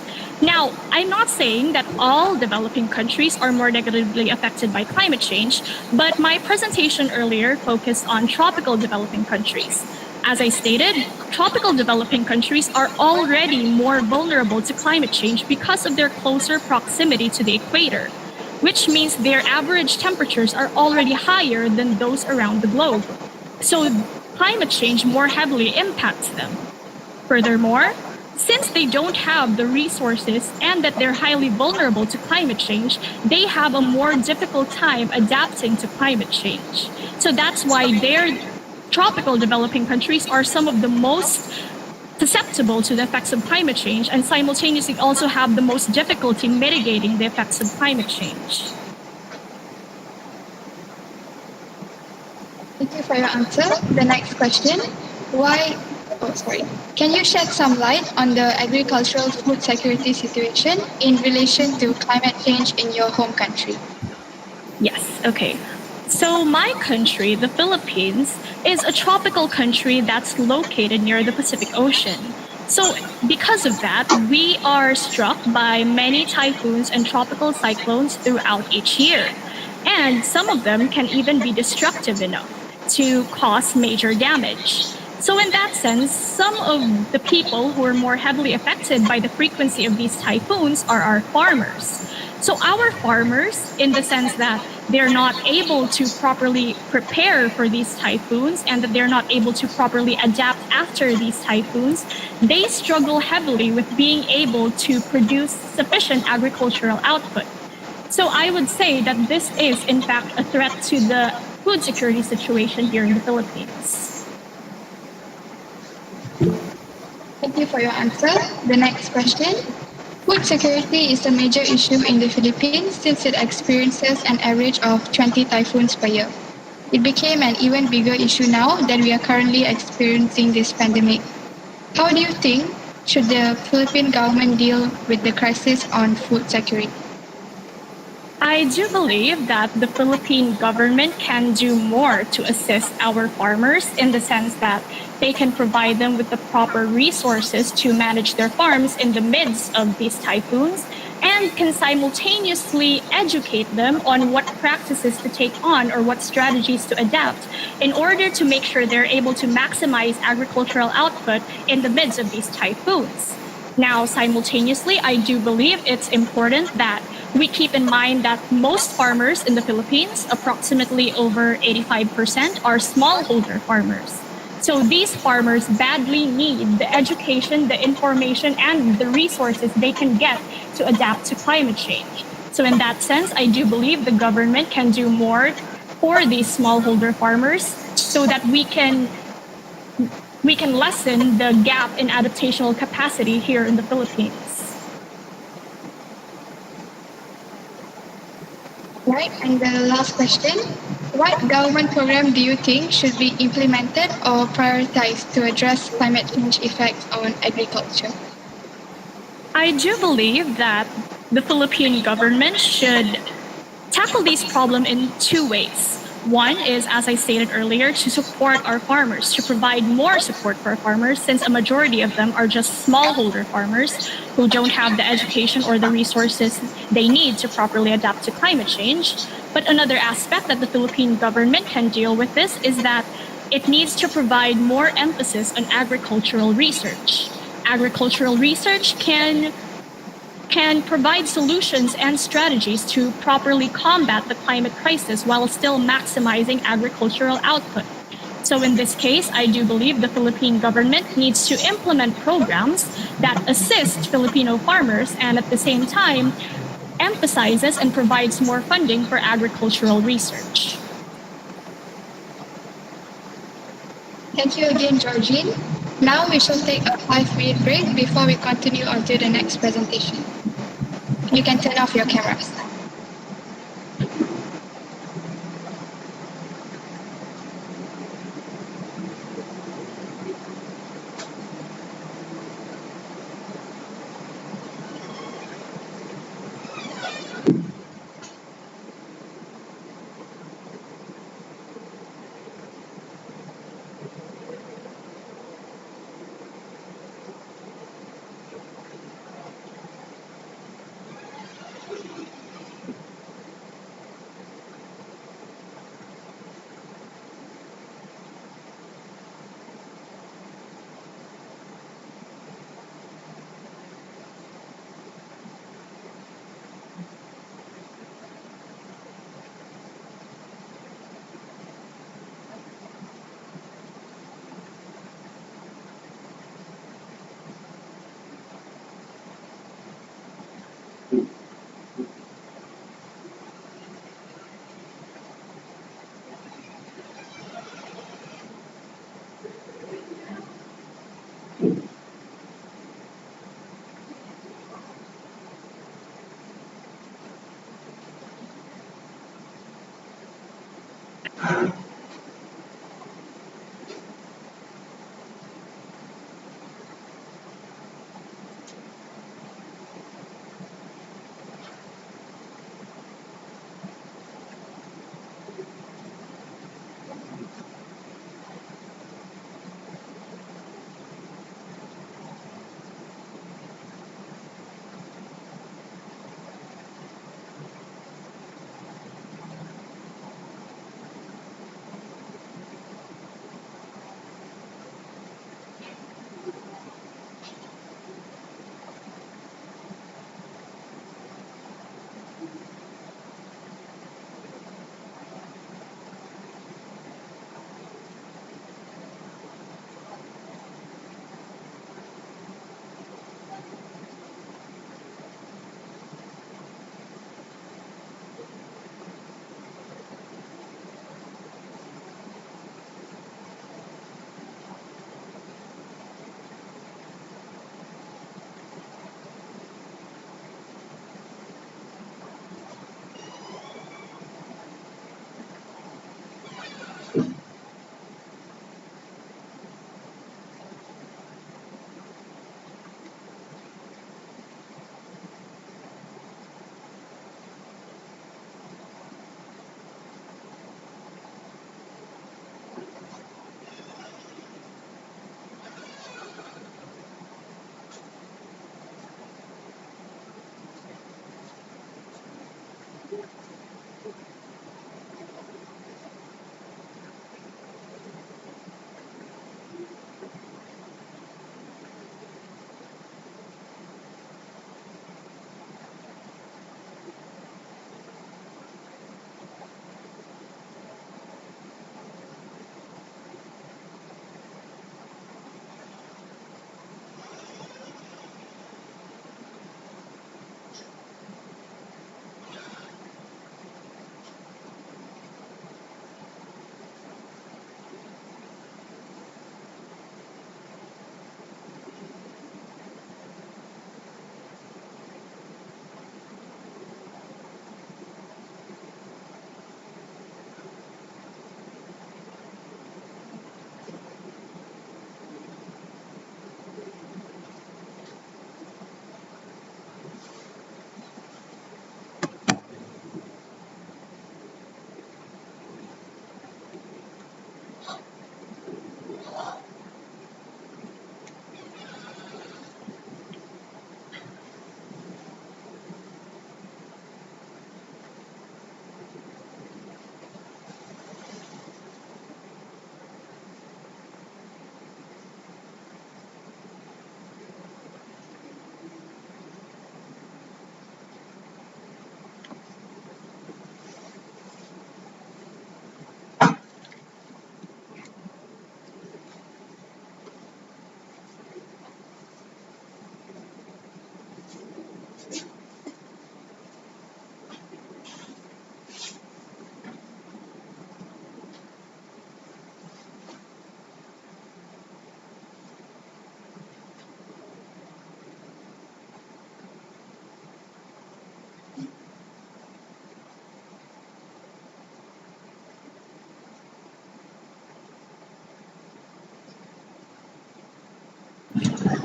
Now, I'm not saying that all developing countries are more negatively affected by climate change, but my presentation earlier focused on tropical developing countries. As I stated, tropical developing countries are already more vulnerable to climate change because of their closer proximity to the equator, which means their average temperatures are already higher than those around the globe. So climate change more heavily impacts them. Furthermore, since they don't have the resources and that they're highly vulnerable to climate change, they have a more difficult time adapting to climate change. So that's why their tropical developing countries are some of the most susceptible to the effects of climate change and simultaneously also have the most difficulty mitigating the effects of climate change. Thank you for your answer. The next question, can you shed some light on the agricultural food security situation in relation to climate change in your home country? Yes, okay. So my country, the Philippines, is a tropical country that's located near the Pacific Ocean. So because of that, we are struck by many typhoons and tropical cyclones throughout each year. And some of them can even be destructive enough to cause major damage. So in that sense, some of the people who are more heavily affected by the frequency of these typhoons are our farmers. So our farmers, in the sense that they're not able to properly prepare for these typhoons and that they're not able to properly adapt after these typhoons, they struggle heavily with being able to produce sufficient agricultural output. So I would say that this is, in fact, a threat to the food security situation here in the Philippines. Thank you for your answer. The next question. Food security is a major issue in the Philippines since it experiences an average of 20 typhoons per year. It became an even bigger issue now that we are currently experiencing this pandemic. How do you think should the Philippine government deal with the crisis on food security? I do believe that the Philippine government can do more to assist our farmers in the sense that they can provide them with the proper resources to manage their farms in the midst of these typhoons and can simultaneously educate them on what practices to take on or what strategies to adapt in order to make sure they're able to maximize agricultural output in the midst of these typhoons. Now, simultaneously, I do believe it's important that we keep in mind that most farmers in the Philippines, approximately over 85%, are smallholder farmers. So these farmers badly need the education, the information, and the resources they can get to adapt to climate change. So in that sense, I do believe the government can do more for these smallholder farmers so that we can lessen the gap in adaptational capacity here in the Philippines. Right, and the last question. What government program do you think should be implemented or prioritized to address climate change effects on agriculture? I do believe that the Philippine government should tackle these problems in two ways. One is, as I stated earlier, to support our farmers, to provide more support for our farmers, since a majority of them are just smallholder farmers who don't have the education or the resources they need to properly adapt to climate change. But another aspect that the Philippine government can deal with this is that it needs to provide more emphasis on agricultural research. Agricultural research can provide solutions and strategies to properly combat the climate crisis while still maximizing agricultural output. So in this case, I do believe the Philippine government needs to implement programs that assist Filipino farmers and at the same time emphasizes and provides more funding for agricultural research. Thank you again, Georgine. Now we shall take a 5-minute break before we continue on to the next presentation. You can turn off your cameras.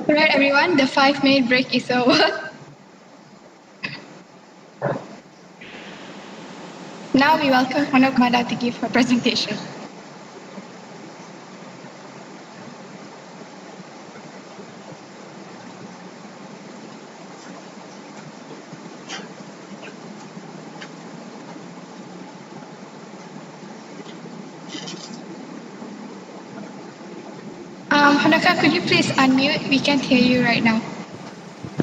Alright, everyone, the 5-minute break is over. Now we welcome Honok Mada to give her presentation. Honoka, could you please unmute? We can't hear you right now.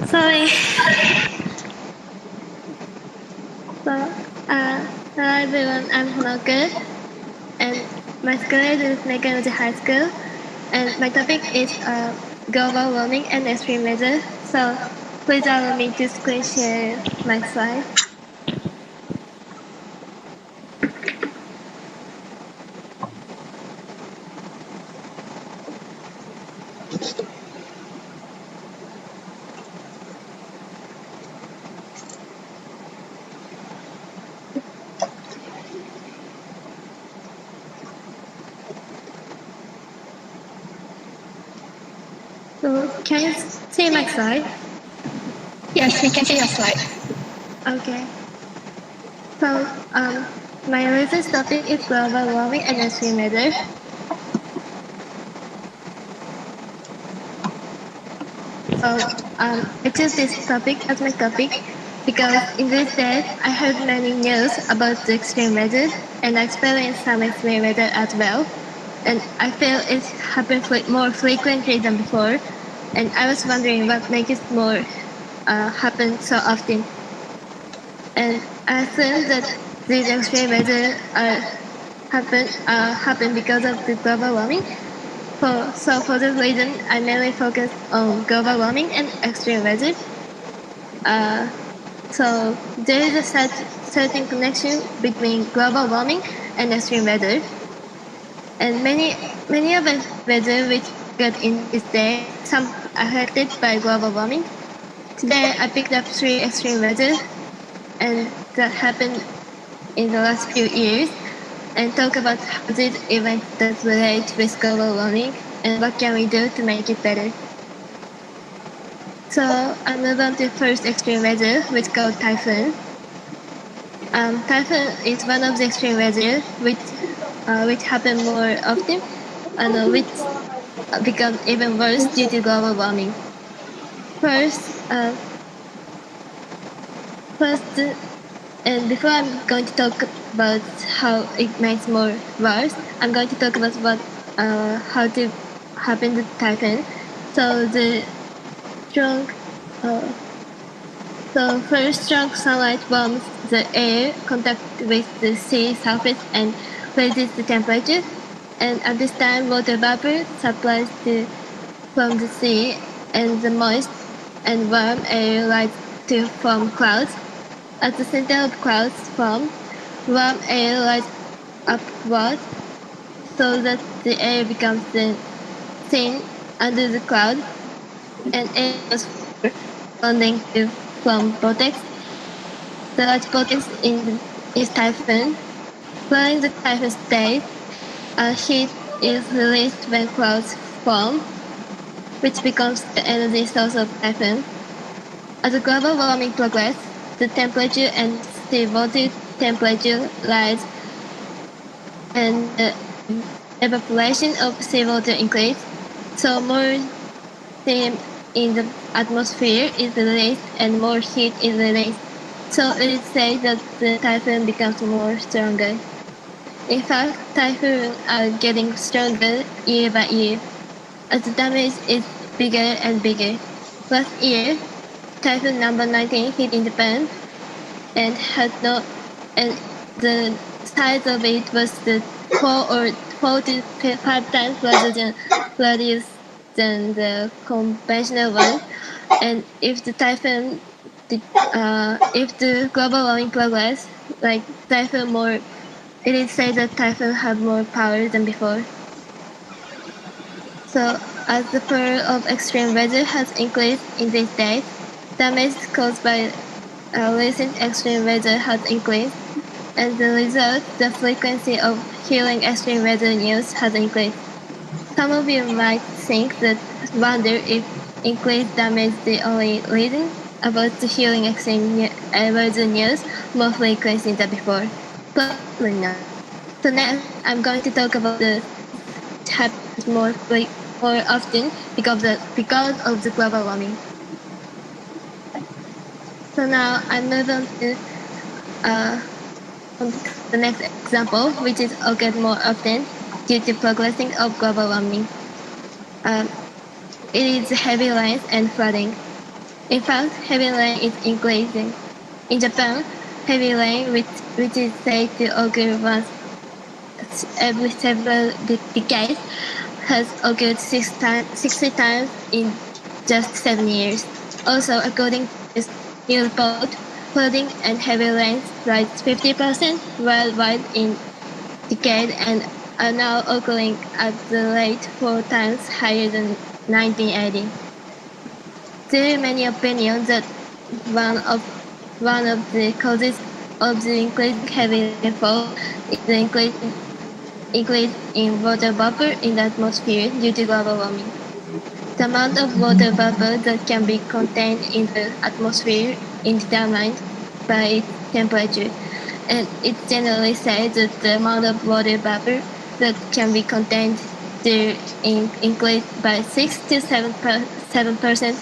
Sorry. Hello everyone, I'm Honoka, and my school is Meganuji High School, and my topic is global warming and extreme weather. So please allow me to screen share my slide. So can you see my slide? Yes, we can see your slide. Okay. So my research topic is global warming and extreme weather. So I chose this topic as my topic because in these days I heard many news about the extreme weather and I experienced some extreme weather as well. And I feel it happens more frequently than before. And I was wondering what makes it more happen so often. And I assume that these extreme weather happen because of the global warming. So for this reason, I mainly focus on global warming and extreme weather. So there is a certain connection between global warming and extreme weather. And many of the weather which got in this day, some are affected by global warming. Today I picked up 3 extreme weather, and that happened in the last few years, and talk about how these events that relate with global warming and what can we do to make it better. So I'll move on to first extreme weather, which is called typhoon. Typhoon is one of the extreme weather which happen more often and which become even worse due to global warming. First, and before I'm going to talk about how it makes more worse, I'm going to talk about how to happen to typhoon. So the strong, so first strong sunlight warms the air contact with the sea surface and raises the temperature. And at this time, water vapor supplies from the sea, and the moist and warm air rises to form clouds. At the center of clouds form, warm air rises upward so that the air becomes thin under the cloud, and air goes responding to from vortex. The large vortex is typhoon. During the typhoon state, heat is released when clouds form, which becomes the energy source of typhoon. As the global warming progresses, the temperature and sea water temperature rise, and the evaporation of seawater increase, so more steam in the atmosphere is released and more heat is released. So it is said that the typhoon becomes more stronger. In fact, typhoons are getting stronger year by year as the damage is bigger and bigger. Last year, typhoon number 19 hit in Japan and the size of it was the 4 to 5 times larger than the conventional one. And if the global warming progress, like typhoon more, it is said that typhoon have more power than before. So as the power of extreme weather has increased in these days, damage caused by recent extreme weather has increased. As a result, the frequency of hearing extreme weather news has increased. Some of you might wonder if increase damage the only reason about the hearing extreme erosion news more frequently than before? Probably not. So next, I'm going to talk about the happens more often because of the global warming. So now I move on to the next example, which is occurred more often due to progressing of global warming. It is heavy rains and flooding. In fact, heavy rain is increasing. In Japan, heavy rain, which is said to occur once every several decades, has occurred 60 times in just 7 years. Also, according to this new report, flooding and heavy rains rise 50% worldwide in decade and are now occurring at the rate 4 times higher than 1980. There are many opinions that one of the causes of the increasing heavy rainfall is the increase in water vapor in the atmosphere due to global warming. The amount of water vapor that can be contained in the atmosphere is determined by its temperature, and it's generally said that the amount of water vapor that can be contained there increased by 6 to 7%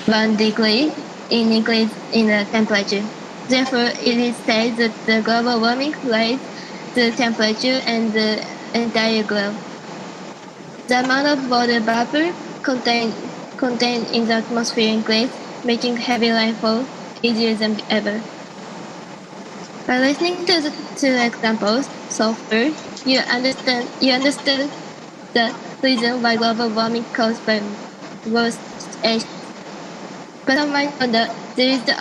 1 degree in increase in the temperature. Therefore, it is said that the global warming raised the temperature and the entire globe. The amount of water vapor contained in the atmosphere increased, making heavy rainfall easier than ever. By listening to the two examples so far, you understand the reason why global warming caused by worst age. But on my wonder, there is the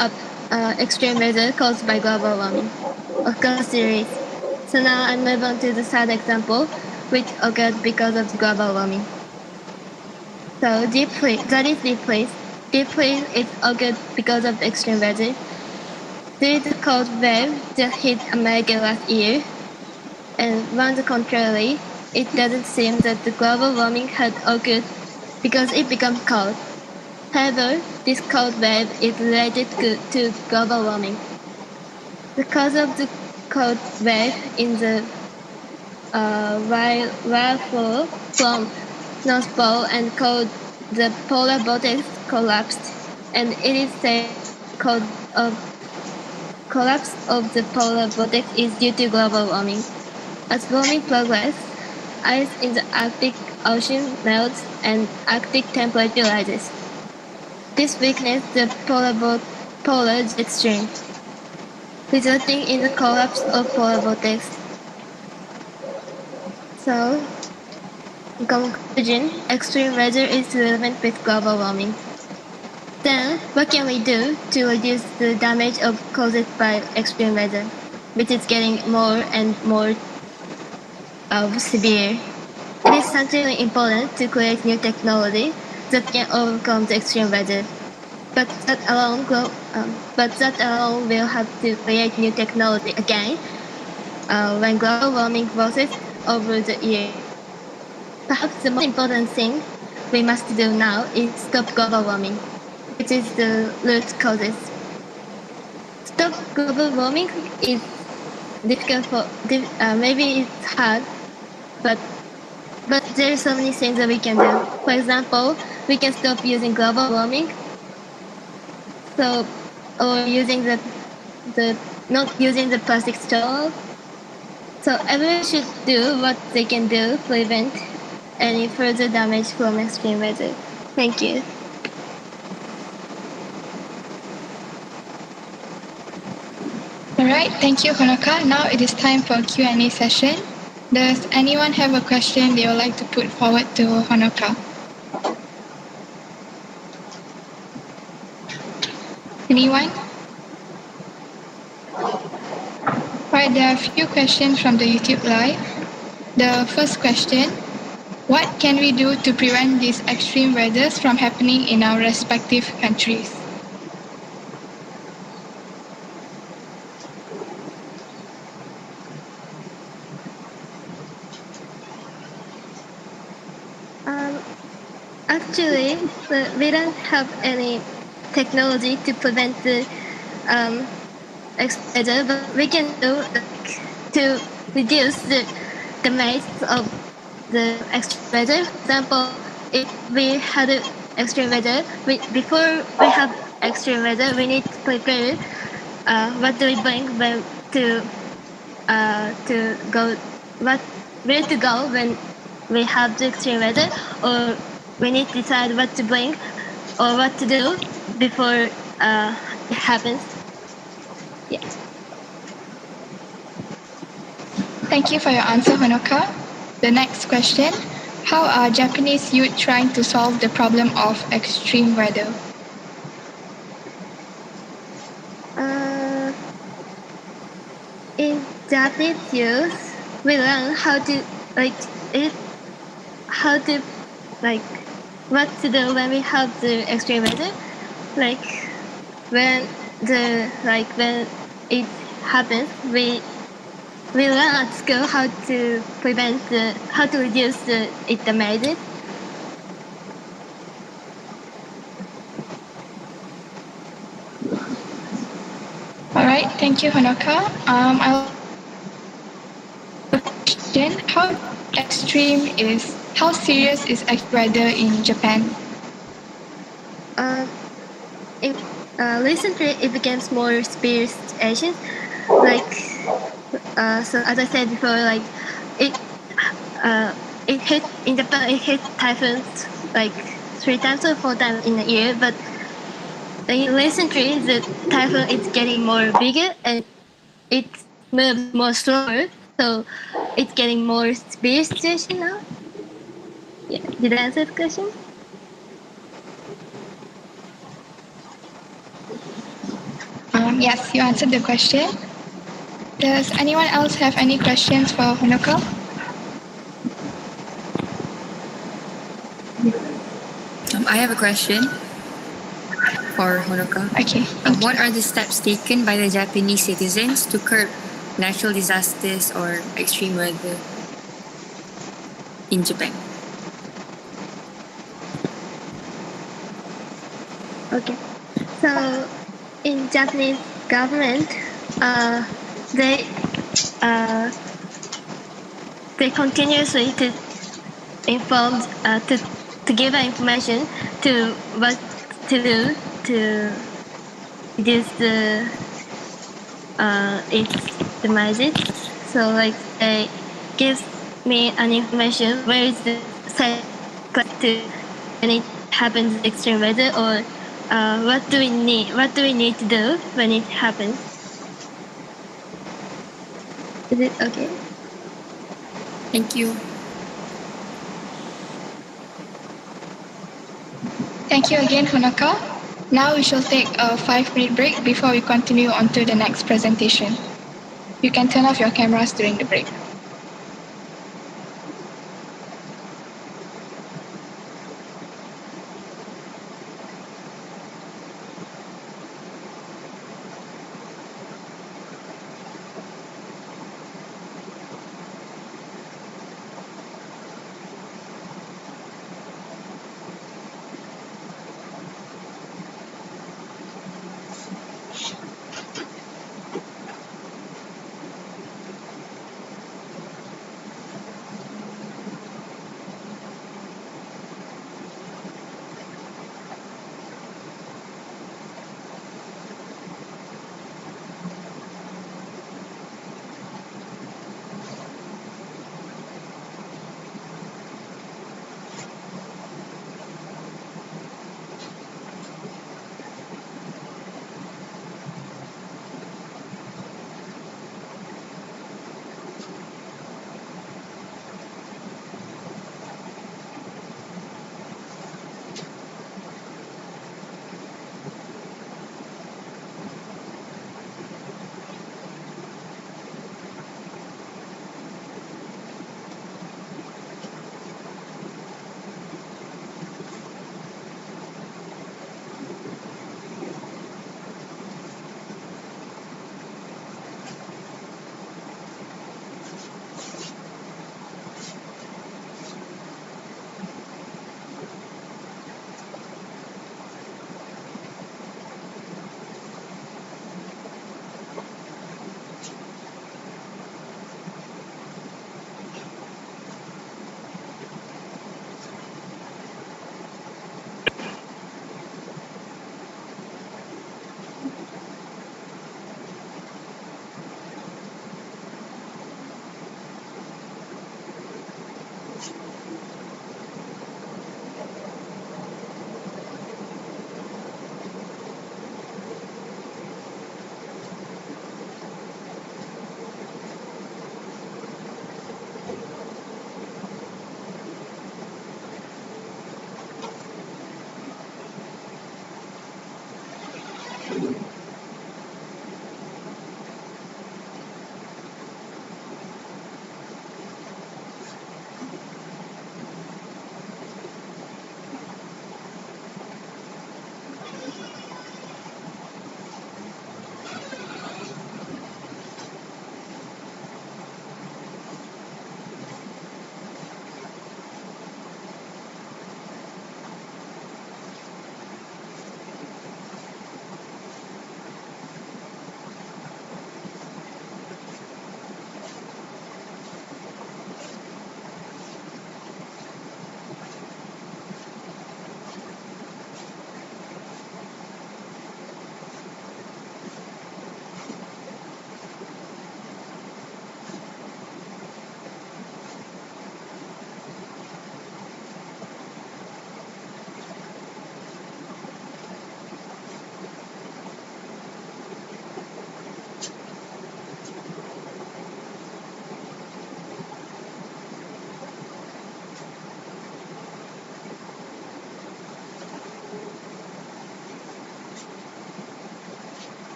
extreme weather caused by global warming. Of course there is. So now I move on to the third example, which occurred because of global warming. So deep freeze is occurred because of extreme weather. There is a cold wave that hit America last year, and on the contrary, it doesn't seem that the global warming had occurred because it became cold. However, this cold wave is related to global warming. The cause of the cold wave in the wild flow from North Pole and cold, the polar vortex collapsed, and it is said collapse of the polar vortex is due to global warming. As warming progresses, ice in the Arctic Ocean melts and Arctic temperature rises. This weakens the polar jet stream, resulting in the collapse of polar vortex. So, in conclusion, extreme weather is relevant with global warming. Then, what can we do to reduce the damage caused by extreme weather, which is getting more and more severe? It is certainly important to create new technology that can overcome the extreme weather. But that alone will have to create new technology again when global warming process over the year. Perhaps the most important thing we must do now is stop global warming, which is the root causes. Stop global warming is difficult maybe it's hard, but there are so many things that we can do. For example, we can stop using global warming, or using not using the plastic straw. So everyone should do what they can do to prevent any further damage from extreme weather. Thank you. Alright, thank you, Honoka. Now it is time for Q&A session. Does anyone have a question they would like to put forward to Honoka? Anyone? Alright, there are a few questions from the YouTube Live. The first question, what can we do to prevent these extreme weathers from happening in our respective countries? Actually, we don't have any technology to prevent the extreme weather, but we can do to reduce the damage of the extreme weather. For example, if we had extreme weather, before we have extreme weather, we need to prepare what do we bring when to go, what where to go when we have the extreme weather, or we need to decide what to bring or what to do before it happens. Yeah. Thank you for your answer, Honoka. The next question: how are Japanese youth trying to solve the problem of extreme weather? In Japanese youth, we learn how to like it, how to like what to do when we have the extreme weather, like when when it happens, we learn at school how to prevent how to reduce it damage. All right, thank you, Honoka. I'll question: how serious is extreme weather in Japan? Um, in, Recently, it becomes more severe situations. Like, so as I said before, like it it hit in Japan. It hit typhoons like 3 times or 4 times in a year. But recently, the typhoon is getting more bigger and it moves more slower. So it's getting more severe situation now. Yeah. Did I answer the question? Yes, you answered the question. Does anyone else have any questions for Honoka? I have a question for Honoka. Okay, thank What you. are the steps taken by the Japanese citizens to curb natural disasters or extreme weather in Japan? Okay. So in Japanese government, they uh, they continuously to inform to give information to what to do to reduce the its damages. So like they give me an information where is the safe place to when it happens extreme weather, or what do we need to do when it happens. Is it okay? Thank you. Thank you again, Honoka. Now we shall take a 5-minute break before we continue on to the next presentation. You can turn off your cameras during the break.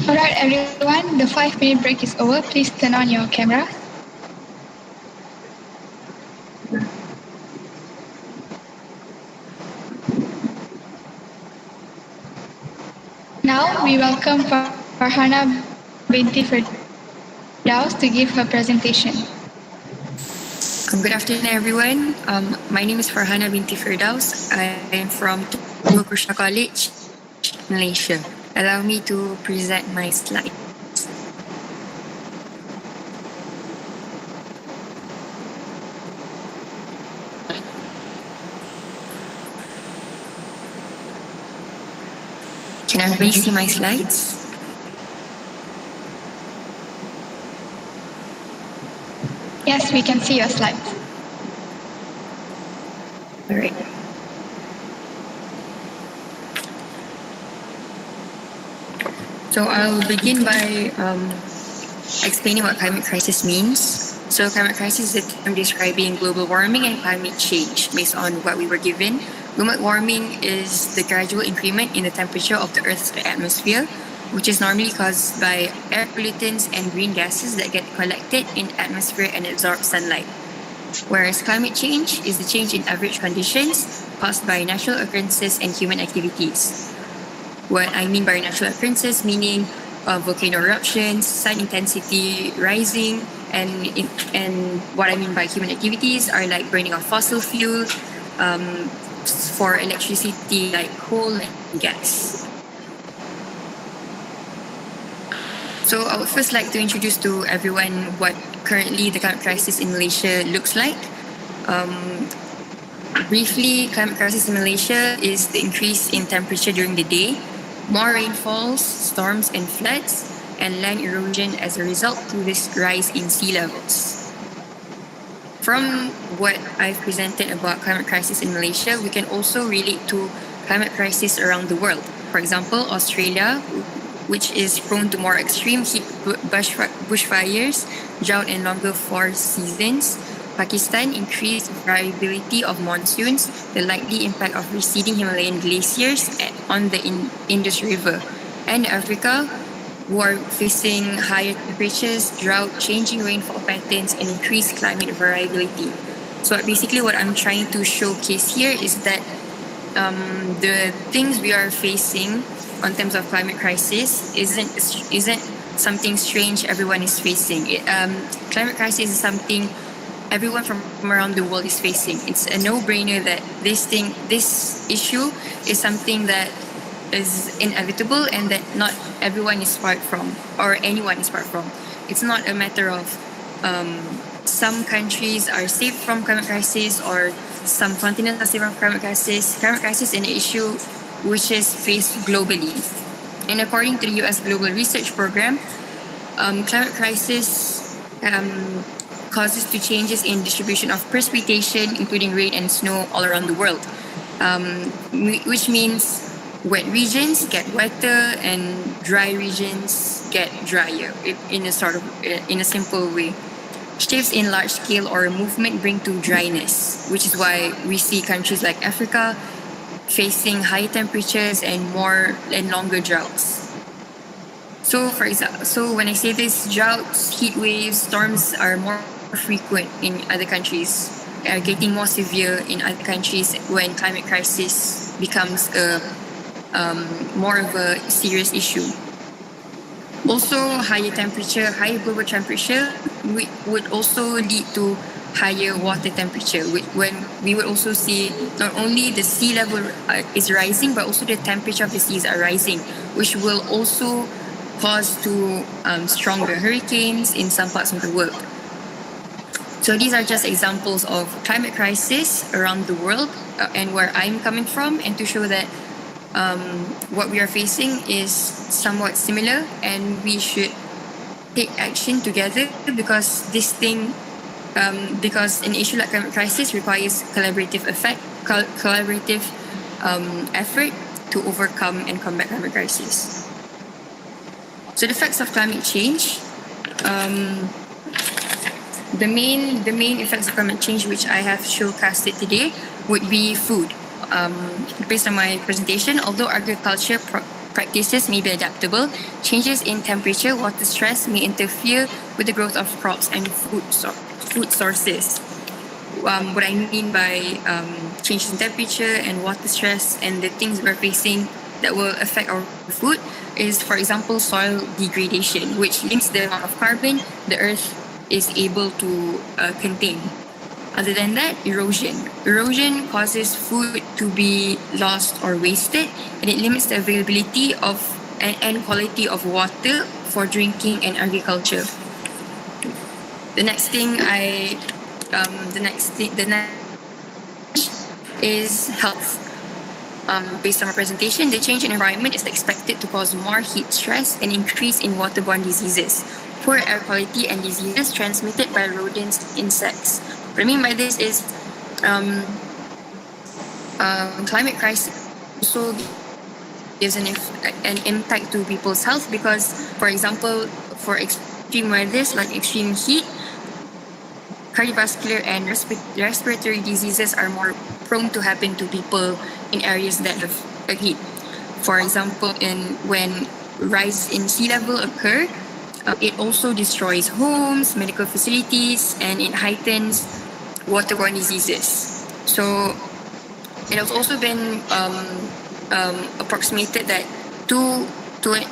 Alright everyone, the 5-minute break is over. Please turn on your camera. Now we welcome Farhana binti Firdaus to give her presentation. Good afternoon, everyone. My name is Farhana binti Firdaus. I am from Tunggal Krishna College, Malaysia. Allow me to present my slide. Can everybody see my slides? Yes, we can see your slides. All right. So I'll begin by explaining what climate crisis means. So climate crisis is a term describing global warming and climate change based on what we were given. Global warming is the gradual increment in the temperature of the Earth's atmosphere, which is normally caused by air pollutants and green gases that get collected in the atmosphere and absorb sunlight. Whereas climate change is the change in average conditions caused by natural occurrences and human activities. What I mean by natural occurrences, meaning volcano eruptions, sun intensity rising, and what I mean by human activities are like burning of fossil fuel, for electricity like coal and gas. So I would first like to introduce to everyone what currently the climate crisis in Malaysia looks like. Briefly, climate crisis in Malaysia is the increase in temperature during the day, more rainfalls, storms and floods, and land erosion as a result to this rise in sea levels. From what I've presented about climate crisis in Malaysia, we can also relate to climate crisis around the world. For example, Australia, which is prone to more extreme heat, bushfires, drought and longer forest seasons. Pakistan, increased variability of monsoons, the likely impact of receding Himalayan glaciers on the Indus River. And Africa, who are facing higher temperatures, drought, changing rainfall patterns, and increased climate variability. So basically what I'm trying to showcase here is that the things we are facing in terms of climate crisis isn't something strange everyone is facing. Climate crisis is something everyone from around the world is facing. It's a no-brainer that this issue is something that is inevitable and that not everyone is part from or anyone is part from. It's not a matter of some countries are safe from climate crisis or some continents are safe from climate crisis. Climate crisis is an issue which is faced globally. And according to the US Global Research Program, climate crisis causes to changes in distribution of precipitation, including rain and snow all around the world, which means wet regions get wetter and dry regions get drier in a simple way. Shifts in large scale or movement bring to dryness, which is why we see countries like Africa facing high temperatures and more and longer droughts. So for example, when I say this, droughts, heat waves, storms are more frequent in other countries, are getting more severe in other countries when climate crisis becomes more of a serious issue. Also, higher global temperature would also lead to higher water temperature, when we would also see not only the sea level is rising, but also the temperature of the seas are rising, which will also cause to stronger hurricanes in some parts of the world. So these are just examples of climate crisis around the world and where I'm coming from, and to show that what we are facing is somewhat similar and we should take action together, because because an issue like climate crisis requires collaborative effort to overcome and combat climate crisis. So the effects of climate change. The main effects of climate change which I have showcasted today would be food. Based on my presentation, although agriculture practices may be adaptable. Changes in temperature, water stress may interfere with the growth of crops and food sources. What I mean by changes in temperature and water stress and the things we're facing that will affect our food is, for example, soil degradation, which limits the amount of carbon the earth is able to contain. Other than that, erosion. Erosion causes food to be lost or wasted, and it limits the availability of and quality of water for drinking and agriculture. The next is health. Based on our presentation, the change in environment is expected to cause more heat stress and increase in waterborne diseases, poor air quality, and diseases transmitted by rodents, insects. What I mean by this is climate crisis also gives an impact to people's health because, for example, for extreme weather like extreme heat, cardiovascular and respiratory diseases are more prone to happen to people in areas that have heat. For example, when rise in sea level occur, it also destroys homes, medical facilities, and it heightens waterborne diseases. So it has also been approximated that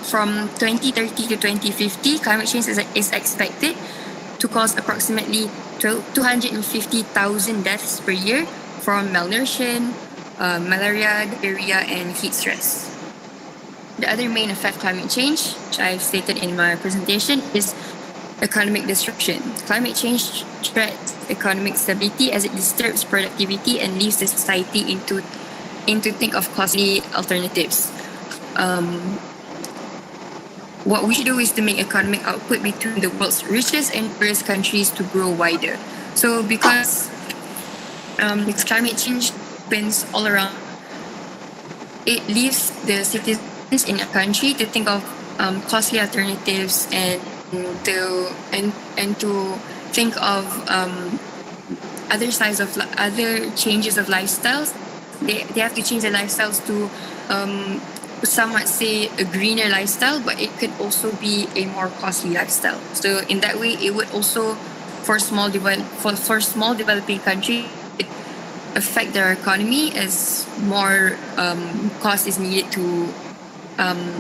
from 2030 to 2050, climate change is expected to cause approximately 250,000 deaths per year from malnutrition, malaria, diarrhea, and heat stress. The other main effect of climate change, which I've stated in my presentation, is economic disruption. Climate change threats economic stability as it disturbs productivity and leaves the society into think of costly alternatives. What we should do is to make economic output between the world's richest and poorest countries to grow wider. So because climate change happens all around, it leaves the citizens in a country to think of costly alternatives and to think of other changes of lifestyles. They have to change their lifestyles to some might say a greener lifestyle, but it could also be a more costly lifestyle. So in that way, it would also for small developing countries affect their economy as more cost is needed to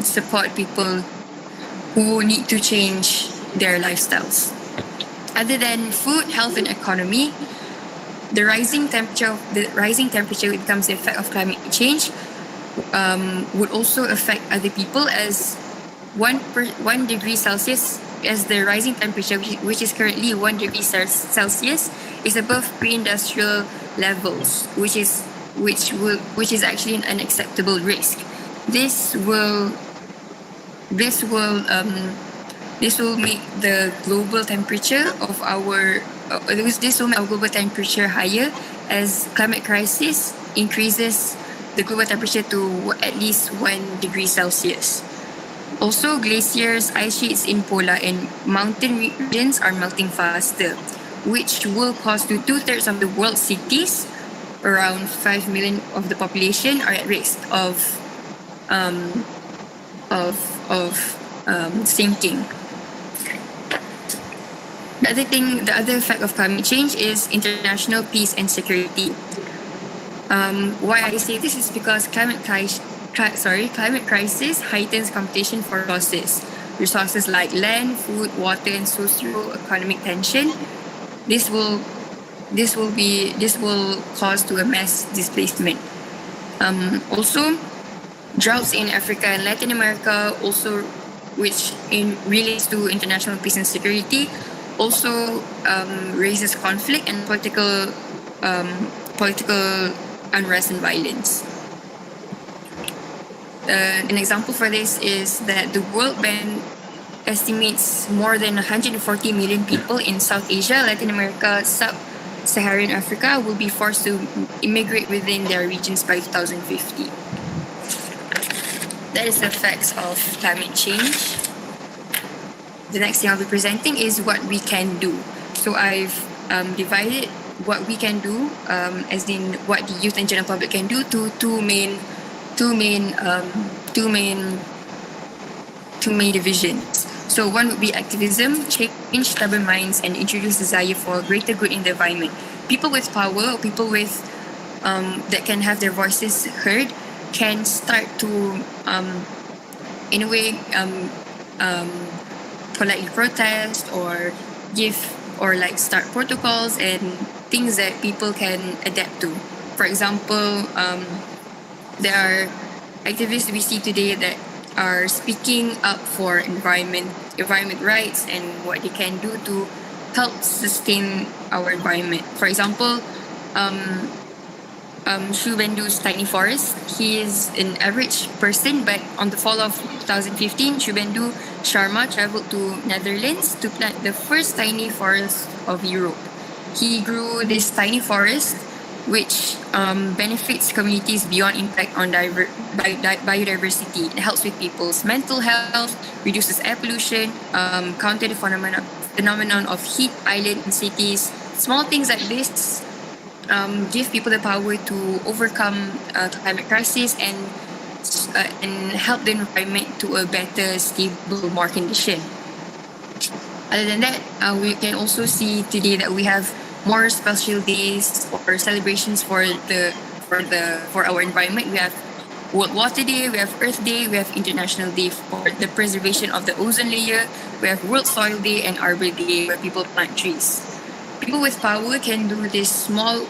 support people who need to change their lifestyles. Other than food, health, and economy, the rising temperature becomes the effect of climate change would also affect other people as 1 degree Celsius, as the rising temperature, which is currently 1 degree Celsius, is above pre-industrial levels, which is actually an unacceptable risk. This will make the global temperature of our global temperature higher as climate crisis increases the global temperature to at least 1 degree Celsius. Also, glaciers, ice sheets in polar and mountain regions are melting faster, which will cause 2/3 of the world's cities, around 5 million of the population, are at risk of sinking. The other effect of climate change is international peace and security. Why I say this is because climate crisis heightens competition for resources like land, food, water, and socio-economic tension. This will cause to a mass displacement. Also, droughts in Africa and Latin America, also which relates to international peace and security, also raises conflict and political unrest and violence. An example for this is that the World Bank estimates more than 140 million people in South Asia, Latin America, Sub-Saharan Africa will be forced to immigrate within their regions by 2050. That is the effects of climate change. The next thing I'll be presenting is what we can do. So I've divided what we can do, as in what the youth and general public can do, to two main two main divisions. So one would be activism, change stubborn minds, and introduce desire for greater good in the environment. People with power, or people with that can have their voices heard, can start to, in a way, politely protest or give or like start protocols and things that people can adapt to. For example, there are activists we see today that are speaking up for environment rights and what they can do to help sustain our environment. For example, Shubendu's tiny forest. He is an average person, but on the fall of 2015, Shubendu Sharma traveled to Netherlands to plant the first tiny forest of Europe. He grew this tiny forest, which benefits communities beyond impact on biodiversity. It helps with people's mental health, reduces air pollution, counter the phenomenon of heat island in cities. Small things like this give people the power to overcome climate crisis and help the environment to a better, stable, more condition. Other than that, we can also see today that we have more special days or celebrations for our environment. We have World Water Day, we have Earth Day, we have International Day for the preservation of the ozone layer, we have World Soil Day and Arbor Day where people plant trees. People with power can do these small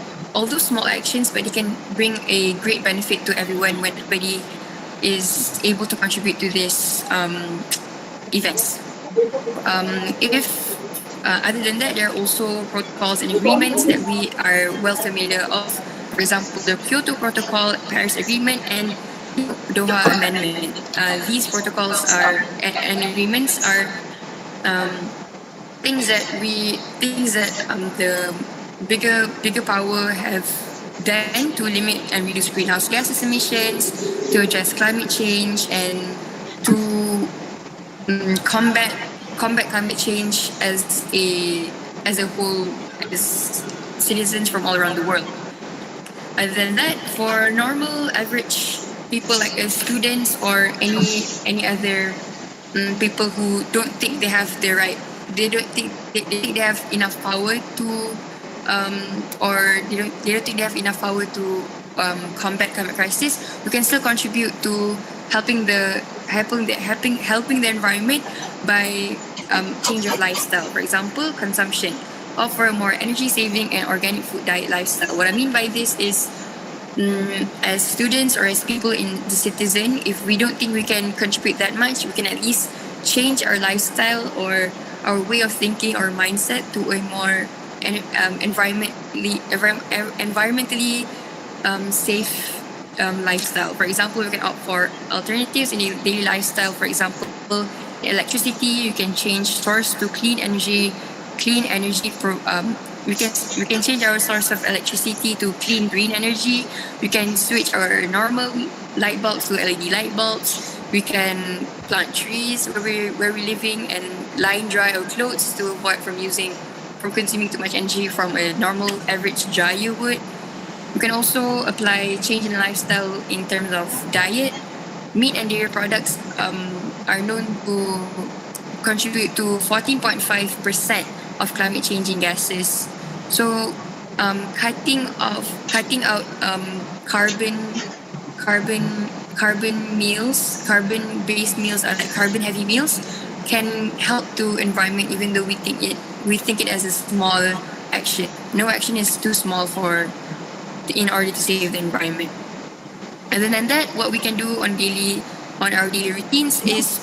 actions, but they can bring a great benefit to everyone when everybody is able to contribute to these events. Other than that, there are also protocols and agreements that we are well familiar of. For example, the Kyoto Protocol, Paris Agreement, and Doha Amendment. These protocols and agreements are things that the bigger power have done to limit and reduce greenhouse gases emissions, to address climate change, and to combat climate change as a whole, as citizens from all around the world. Other than that, for normal average people like students or any other people who don't think they have the right, they don't think they have enough power to they don't think they have enough power to combat climate crisis, we can still contribute to helping the environment by change of lifestyle. For example, consumption. Offer a more energy saving and organic food diet lifestyle. What I mean by this is, as students or as people in the citizen, if we don't think we can contribute that much, we can at least change our lifestyle or our way of thinking or mindset to a more environmentally safe lifestyle. For example, we can opt for alternatives in daily lifestyle. For example, electricity, you can change source to clean energy. We can change our source of electricity to clean green energy. We can switch our normal light bulbs to LED light bulbs. We can plant trees where we're living and line dry our clothes to avoid from consuming too much energy from a normal average dryer would. We can also apply change in lifestyle in terms of diet. Meat and dairy products are known to contribute to 14.5% of climate changing gases. So cutting out carbon-based meals or like carbon-heavy meals can help to environment, even though we think it as a small action. No action is too small in order to save the environment. Other than that, what we can do on our daily routines is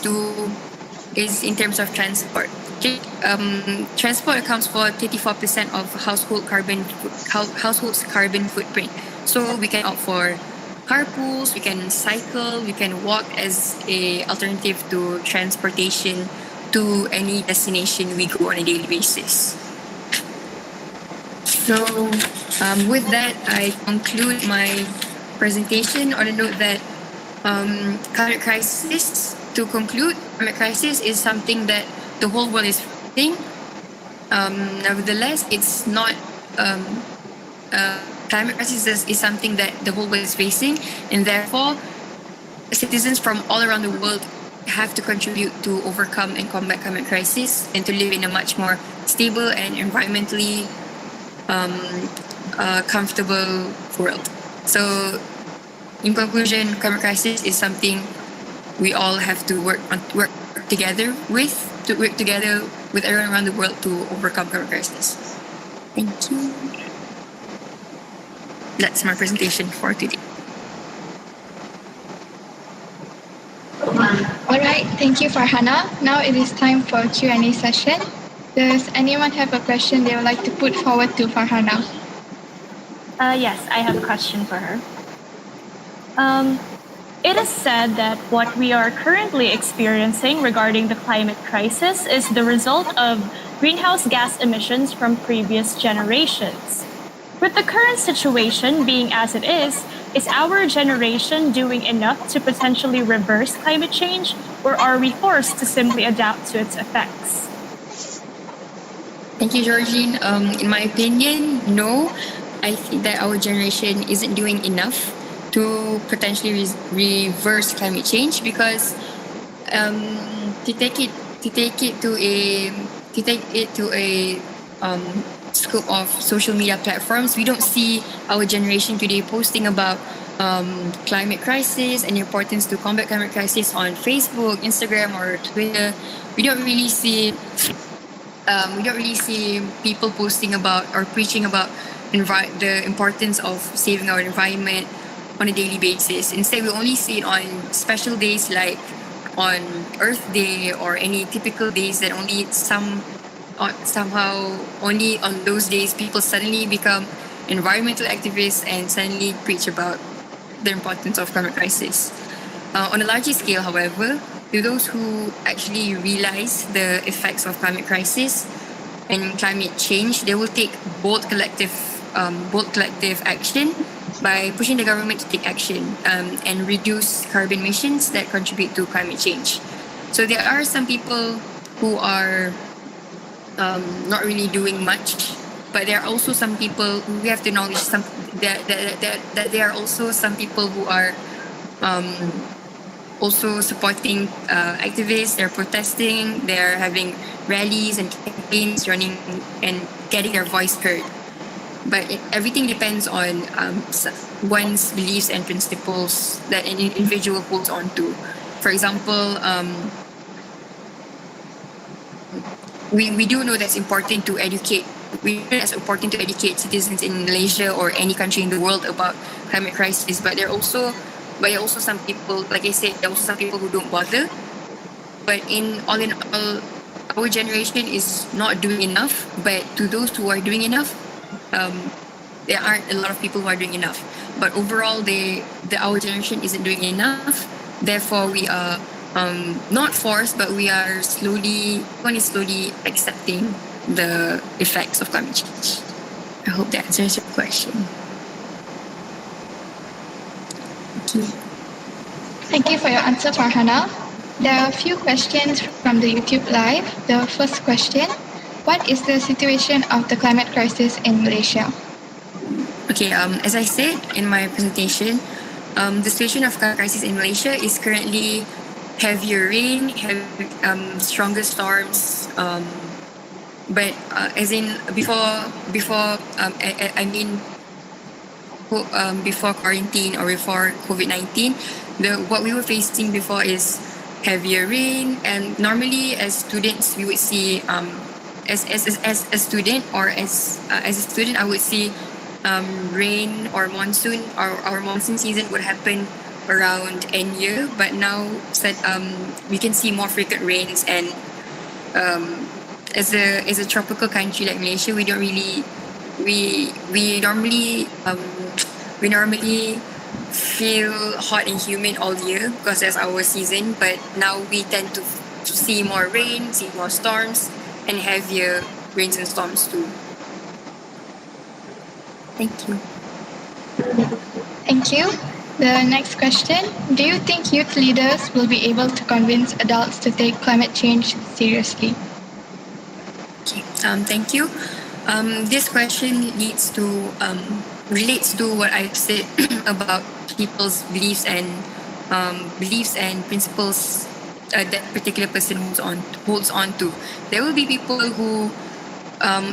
in terms of transport. Transport accounts for 34% of households' carbon footprint. So we can opt for carpools, we can cycle, we can walk as a alternative to transportation to any destination we go on a daily basis. So with that, I conclude my presentation on a note that climate crisis is something that the whole world is facing. Nevertheless, it's not climate crisis is something that the whole world is facing, and therefore citizens from all around the world have to contribute to overcome and combat climate crisis and to live in a much more stable and environmentally comfortable world. So, in conclusion, climate crisis is something we all have to work together with everyone around the world to overcome climate crisis. Thank you. That's my presentation for today. All right, thank you, Farhana. Now it is time for a Q&A session. Does anyone have a question they would like to put forward to Farhana? Yes, I have a question for her. It is said that what we are currently experiencing regarding the climate crisis is the result of greenhouse gas emissions from previous generations. With the current situation being as it is our generation doing enough to potentially reverse climate change, or are we forced to simply adapt to its effects? Thank you, Georgine. In my opinion, no. I think that our generation isn't doing enough to potentially reverse climate change because to take it to a scope of social media platforms, we don't see our generation today posting about climate crisis and the importance to combat climate crisis on Facebook, Instagram, or Twitter. We don't really see people posting about or preaching about the importance of saving our environment on a daily basis. Instead, we only see it on special days like on Earth Day or any typical days that only somehow only on those days people suddenly become environmental activists and suddenly preach about the importance of climate crisis. On a larger scale, however, to those who actually realize the effects of climate crisis and climate change, they will take bold collective action by pushing the government to take action and reduce carbon emissions that contribute to climate change. So there are some people who are not really doing much, but there are also some people we have to acknowledge that there are also some people who are also supporting activists. They're protesting, they're having rallies and campaigns running and getting their voice heard. But everything depends on one's beliefs and principles that an individual holds on to. For example, we do know that's important to educate. We know it's important to educate citizens in Malaysia or any country in the world about climate crisis. But there are also some people, like I said, there are also some people who don't bother. But all in all, our generation is not doing enough. But to those who are doing enough, there aren't a lot of people who are doing enough. But overall, our generation isn't doing enough. Therefore, we are not forced, but we are slowly accepting the effects of climate change. I hope that answers your question. Thank you. Thank you for your answer, Farhana. There are a few questions from the YouTube Live. The first question, what is the situation of the climate crisis in Malaysia? Okay, as I said in my presentation, the situation of climate crisis in Malaysia is currently heavier rain, stronger storms, but as in before quarantine or before COVID-19, what we were facing before is heavier rain, and normally as students we would see as a student I would see rain or monsoon, or our monsoon season would happen around end year, but now we can see more frequent rains, and as a tropical country like Malaysia, we normally feel hot and humid all year because that's our season, but now we tend to see more rain, see more storms, and heavier rains and storms too. Thank you. Thank you. The next question, do you think youth leaders will be able to convince adults to take climate change seriously? Okay. Thank you. This question relates to what I've said about people's beliefs and principles that particular person holds on to. There will be people who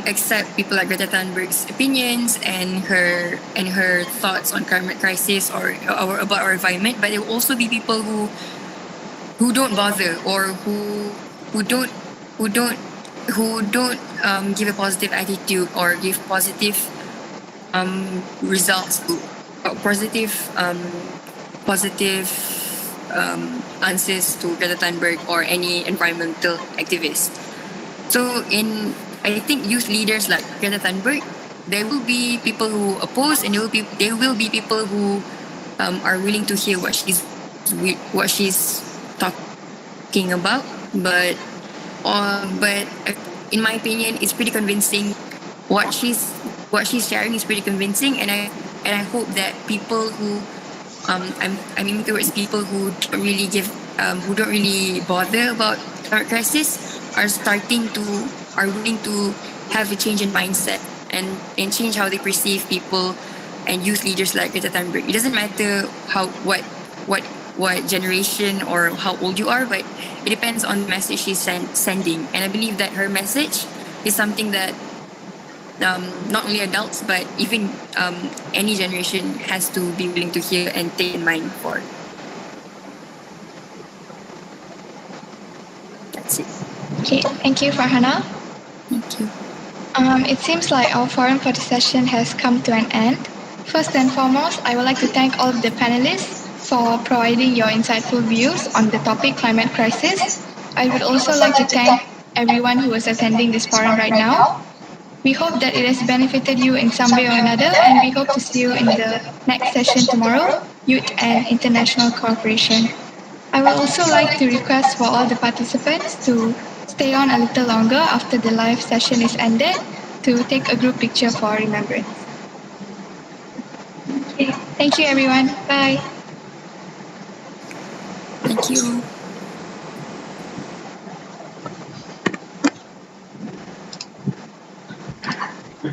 accept people like Greta Thunberg's opinions and her thoughts on climate crisis or about our environment, but there will also be people who don't bother, or who don't who don't who don't give a positive attitude or give positive results to positive answers to Greta Thunberg or any environmental activist. So I think youth leaders like Greta Thunberg, there will be people who oppose, and there will be people who are willing to hear what she's talking about. But in my opinion, it's pretty convincing. What she's sharing is pretty convincing, and I hope that people who I'm aiming towards people who don't really bother about climate crisis are willing to have a change in mindset and change how they perceive people and youth leaders like Greta Thunberg. It doesn't matter what generation or how old you are, but it depends on the message she's sending. And I believe that her message is something that not only adults but even any generation has to be willing to hear and take in mind for. That's it. Okay, thank you, Farhana. Thank you. It seems like our forum for the session has come to an end. First and foremost, I would like to thank all of the panelists for providing your insightful views on the topic climate crisis. I would also like to thank everyone who is attending this forum right now. We hope that it has benefited you in some way or another, and we hope to see you in the next session tomorrow, Youth and International Cooperation. I would also like to request for all the participants to stay on a little longer after the live session is ended to take a group picture for remembrance. Okay. Thank you, everyone. Bye. Thank you.